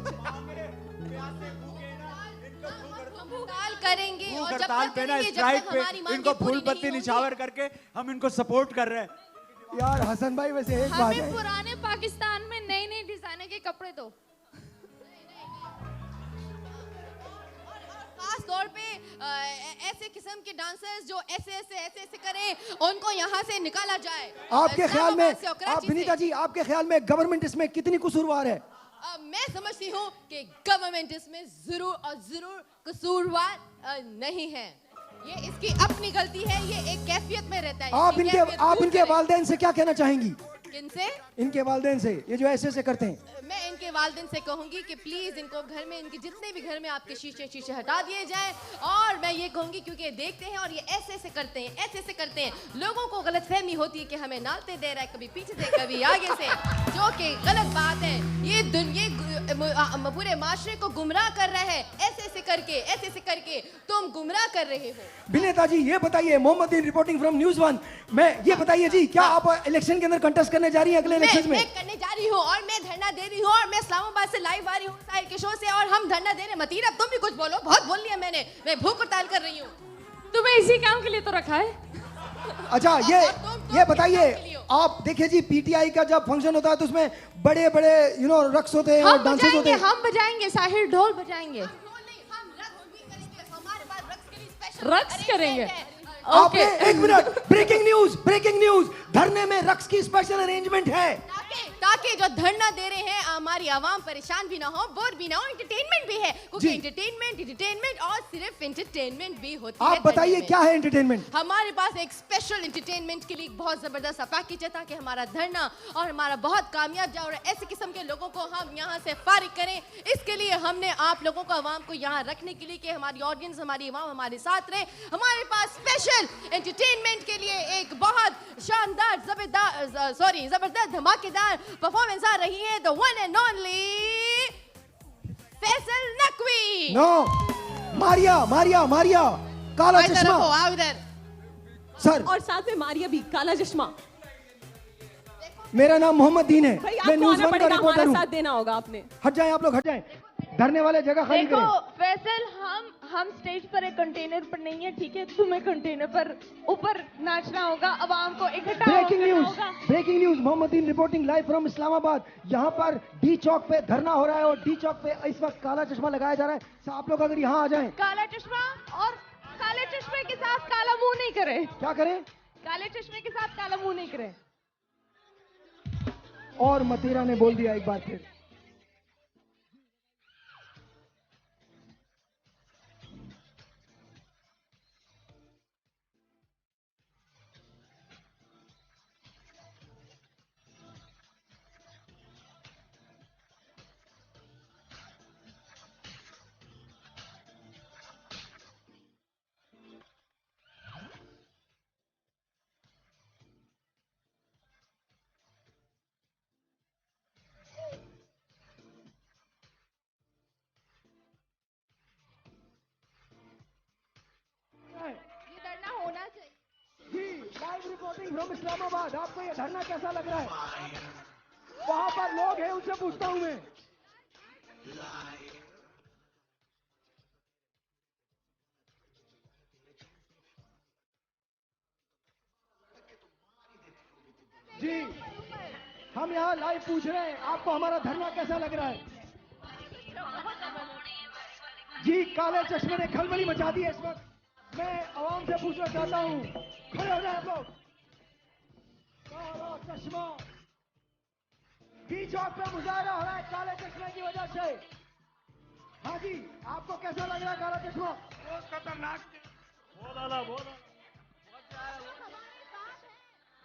हड़ताल करेंगे और जब हड़ताल तक पे ना, करेंगे, जब स्ट्राइक तक पे हमारी मांगे इनको पूरी फूल नहीं बत्ती होंगी। निछावर करके हम इनको सपोर्ट कर रहे हैं। यार हसन भाई वैसे एक बात हमें है, पुराने पाकिस्तान में नए नए डिजाइनर के कपड़े दो। खास तौर पे ऐसे किस्म के डांसर्स जो ऐसे करें, उनको यहाँ से निकाला जाए। आपके ख्याल में इस्लामाबाद से और कराची से। विनीता जी आपके ख्याल में गवर्नमेंट इसमें कितनी कसूरवार है? मैं समझती हूँ कि गवर्नमेंट इसमें जरूर कसूरवार नहीं है। ये इसकी अपनी गलती है, ये एक कैफियत में रहता है। आप इसकी कैफियत इनके दूर करें। वालिदैन से क्या कहना चाहेंगी? किनसे? इनके वालिदैन से, ये जो ऐसे करते हैं। मैं इनके वालिदैन से कहूंगी कि प्लीज इनको घर में, इनके जितने भी घर में आपके शीशे हटा दिए जाएं। और मैं ये कहूंगी क्योंकि देखते हैं और ये ऐसे करते हैं, लोगों को गलतफहमी होती है कि हमें नालते दे रहा है, कभी पीछे से कभी आगे से, जो कि गलत बात है। ये पूरे माशरे को गुमराह कर रहा है, ऐसे करके तुम गुमराह कर रहे हो। विनेता जी ये बताइए, मोहम्मदीन रिपोर्टिंग फ्रॉम न्यूज़ 1 मैं ये बताइए जी, क्या आप इलेक्शन के अंदर कंटेस्ट करने जा रही हैं अगले इलेक्शन में? मैं करने जा रही हूँ और मैं धरना दे रही हूँ और मैं इस्लामाबाद से लाइव आ रही हूँ साहिर के शो से और हम धरना दे रहे हैं। मतीरा तुम भी कुछ बोलो, बहुत बोल लिया मैंने, मैं भूख हड़ताल कर रही हूँ। तुम्हें इसी काम के लिए तो रखा है। अच्छा ये बताइए, आप देखिए जी पीटीआई का जब फंक्शन होता है तो उसमें बड़े बड़े रक्स होते हैं और डांसेस होते हैं। हम बजाएंगे, साहिर ढोल बजाएंगे, रक्स करेंगे। आपने एक मिनट, ब्रेकिंग न्यूज, धरने में रक्स की स्पेशल अरेंजमेंट है ताकि जो धरना दे रहे हैं हमारी आवाम परेशान भी ना हो, बोर भी ना हो, एंटरटेनमेंट भी है, क्योंकि एंटरटेनमेंट और सिर्फ एंटरटेनमेंट भी होती है। आप बताइए क्या है एंटरटेनमेंट? हमारे पास एक स्पेशल एंटरटेनमेंट के लिए बहुत जबरदस्त पैकेज है ताकि हमारा धरना और हमारा बहुत कामयाब जाए और ऐसे किस्म के लोगों को हम यहाँ से फारिग करें। इसके लिए हमने आप लोगों को, आवाम को यहाँ रखने के लिए कि हमारी ऑडियंस, हमारी आवाम हमारे साथ रहे। हमारे पास स्पेशल एंटरटेनमेंट के लिए एक बहुत शानदार जबरदस्त धमाकेदार परफॉर्मेंस आ रही है, the one and only Faisal Naqvi. No, Maria काला चश्मा सर, और साथ में मारिया भी काला चश्मा। मेरा नाम मोहम्मद दीन है, भाई मैं आपको न्यूज़ आना 1 का पड़ेगा, रिपोर्टर हमारा हूँ। साथ देना होगा आपने। हट जाएं आप लोग, हट जाएं, धरने वाले जगह खाली देखो करें। फैसल, हम स्टेज पर एक कंटेनर पर नहीं है, ठीक है? तुम्हें कंटेनर पर ऊपर नाचना होगा, आवाम को इकट्ठा होगा। Breaking news, Mohammadeen reporting live from Islamabad. यहाँ पर डी चौक पे धरना हो रहा है और डी चौक पे इस वक्त काला चश्मा लगाया जा रहा है। आप लोग अगर यहाँ आ जाएं। काला चश्मा, और काले चश्मे के साथ काला मुंह नहीं करे। क्या करें? काले चश्मे के साथ काला मुंह नहीं करे। और मतीरा ने बोल दिया एक बार फिर। ये धरना होना चाहिए। जी, लाइव रिपोर्टिंग फ्रॉम इस्लामाबाद। आपको ये धरना कैसा लग रहा है? वहां पर लोग हैं, उनसे पूछता हूं मैं। जी, हम यहाँ लाइव पूछ रहे हैं, आपको हमारा धरना कैसा लग रहा है? जी, काले चश्मे ने खलबली मचा दी है इस वक्त। मैं आवाम से पूछना चाहता हूँ, खड़े हो जाए आप लोग। काला चश्मा, डी चौक पे मुजाहरा हो रहा है काले चश्मे की वजह से। हाँ जी, आपको कैसा लग रहा है काला चश्मा? बहुत खतरनाक, बहुत आला, बहुत आला।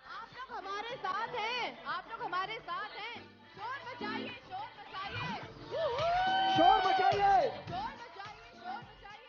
आप लोग हमारे साथ हैं, आप लोग हमारे साथ हैं। शोर मचाइए, शोर मचाइए, शोर मचाइए। शोर मचाइए, शोर मचाइए।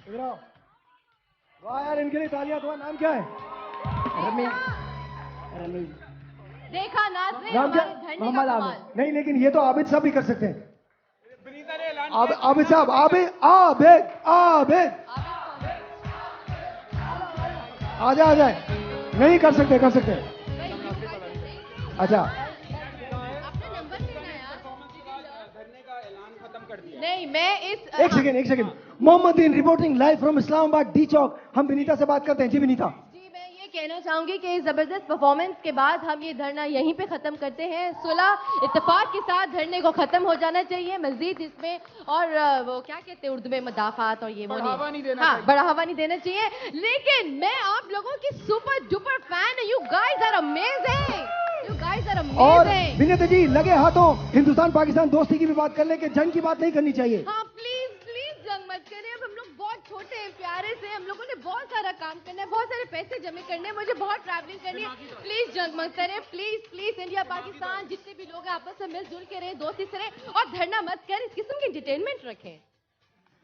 इधर आओ। वाह यार, इनके लिए तालियां। तुम्हारा नाम क्या है? रमी। रमी। देखा नाज़रीन, नाम क्या? हमारे धरने का मोहम्मद कमाल। आबिद। नहीं, लेकिन ये तो आबिद साहब भी कर सकते हैं। आबिद साहब, आबिद आबिद आबिद आ जाए, आ जाए। नहीं कर सकते, कर सकते। अच्छा, नहीं, मैं इस एक सेकेंड, एक second. Mohammadeen reporting live from Islamabad D Chowk. हम विनीता से बात करते हैं। जी विनीता। ये कहना चाहूंगी कि इस जबरदस्त परफॉर्मेंस के बाद हम ये धरना यहीं पे खत्म करते हैं। सुलह इत्तेफाक के साथ धरने को खत्म हो जाना चाहिए। मजीद इसमें और वो क्या कहते हैं उर्दू में, मदाफात और ये वो बढ़ावा नहीं देना हाँ, चाहिए। बढ़ावा नहीं देना चाहिए। लेकिन मैं आप लोगों की सुपर डुपर फैन हूँ। You guys are amazing, you guys are और अमेजिंग। विनीता जी, लगे हाथों हिंदुस्तान पाकिस्तान दोस्ती की भी बात कर ले कि जंग की बात नहीं करनी चाहिए। हाँ प्लीज प्लीज जंग मत करें। अब हम लोग बहुत छोटे हैं, प्यारे से। हम लोगों ने बहुत सारा काम करना है, बहुत सारे पैसे जमा करने हैं, मुझे बहुत ट्रैवलिंग करनी है। प्लीज जंग मत करें, प्लीज प्लीज। इंडिया पाकिस्तान जितने भी लोग हैं आपस में मिलजुल के रहें, दोस्ती से रहें और धरना मत कर इस किस्म की एंटरटेनमेंट रखें।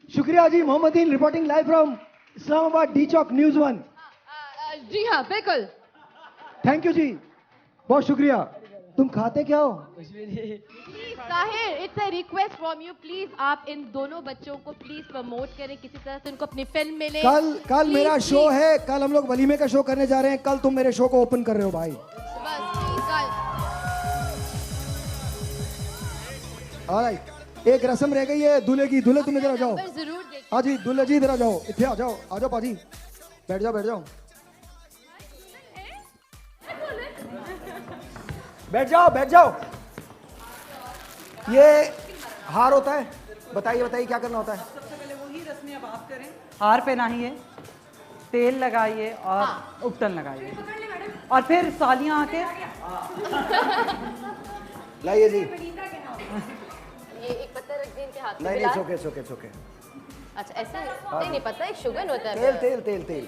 शुक्रिया जी। Mohammadeen reporting live from Islamabad D Chowk news 1। जी हाँ बिल्कुल। थैंक यू जी, बहुत शुक्रिया। तुम खाते क्या हो? Please Tahir, it's a request from you, please आप इन दोनों बच्चों को प्लीज प्रमोट करें किसी तरह से, उनको अपनी फिल्म में लें। कल मेरा शो है। कल हम लोग वलीमे का शो करने जा रहे हैं। कल तुम मेरे शो को ओपन कर रहे हो भाई। ऑलराइट, एक रस्म रह गई है दूल्हे की। दूल्हे तुम इधर आ जाओ। हाँ जी, दूल्हे जी इधर आ जाओ। इतने आ जाओ, आ जाओ पाजी। बैठ जाओ, बैठ जाओ, बैठ जाओ, बैठ जाओ। ये हार होता है। बताइए बताइए क्या करना होता है? सबसे पहले वही रस्में अब आप करें। हार पहनाइए, तेल लगाइए और उपटन लगाइए, और फिर सालियां आके लाइए जी। ये एक पत्ता रख दें इनके हाथ में। नहीं, चोके चोके चोके। अच्छा ऐसा नहीं पता, एक शुगर होता है। तेल तेल तेल तेल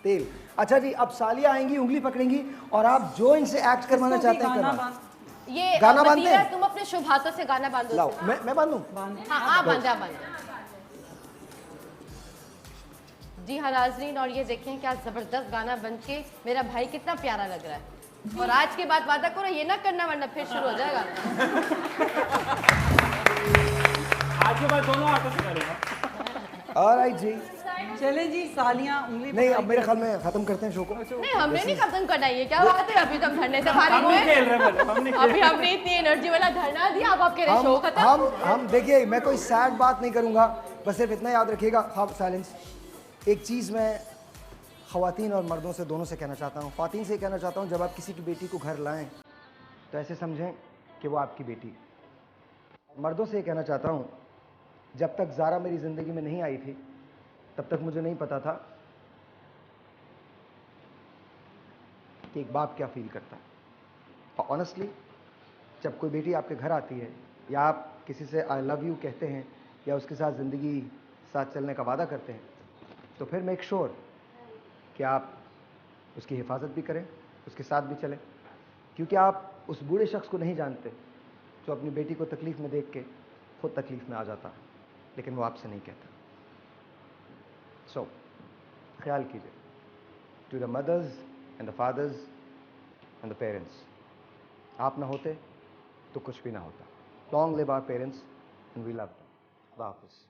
तेल। अच्छा जी, अब सालियां आएंगी, उंगली पकड़ेंगी और आप जो इनसे एक्ट करवाना चाहते हैं करवा। ये गाना बांधते मतीरा, हैं? तुम अपने शुभ हाथों से गाना बांधो। लाओ, मैं बांधूं? हाँ आप बांधा बांधा। जी हाँ नाजरीन, और ये देखें क्या जबरदस्त गाना बन के मेरा भाई कितना प्यारा लग रहा है। और आज के बाद वादा करो ये ना करना वरना फिर शुरू हो जाएगा। आज के बाद दोनों हाथों से करूंगा। ऑलराइट जी, चले जी। सालियां उंगली नहीं, अब मेरे ख्याल में खत्म करते हैं शो को। नहीं हमने नहीं खत्म करना, ये क्या बात है? अभी तो हम धरने से फारिग हुए। अभी हमने इतनी एनर्जी वाला धरना दिया, अब आप कह रहे शो खत्म। हम देखिए, मैं कोई सैड बात नहीं करूंगा, बस सिर्फ इतना याद रखिएगा। हाँ, साइलेंस। एक चीज़ मैं ख़वातीन और मर्दों से दोनों से कहना चाहता हूँ। ख़वातीन से कहना चाहता हूँ, जब आप किसी की बेटी को घर लाएं तो ऐसे समझें कि वो आपकी बेटी। मर्दों से कहना चाहता हूँ, जब तक ज़ारा मेरी ज़िंदगी में नहीं आई थी तब तक मुझे नहीं पता था कि एक बाप क्या फील करता है। और ऑनेस्टली, जब कोई बेटी आपके घर आती है या आप किसी से आई लव यू कहते हैं या उसके साथ ज़िंदगी साथ चलने का वादा करते हैं, तो फिर मेक श्योर कि आप उसकी हिफाजत भी करें, उसके साथ भी चलें, क्योंकि आप उस बूढ़े शख्स को नहीं जानते जो अपनी बेटी को तकलीफ़ में देख के खुद तकलीफ़ में आ जाता, लेकिन वो आपसे नहीं कहता। सो ख्याल कीजिए, to the mothers and the fathers and the parents, आप ना होते तो कुछ भी ना होता। Long live our parents and we love them. Allah हाफ़िज़।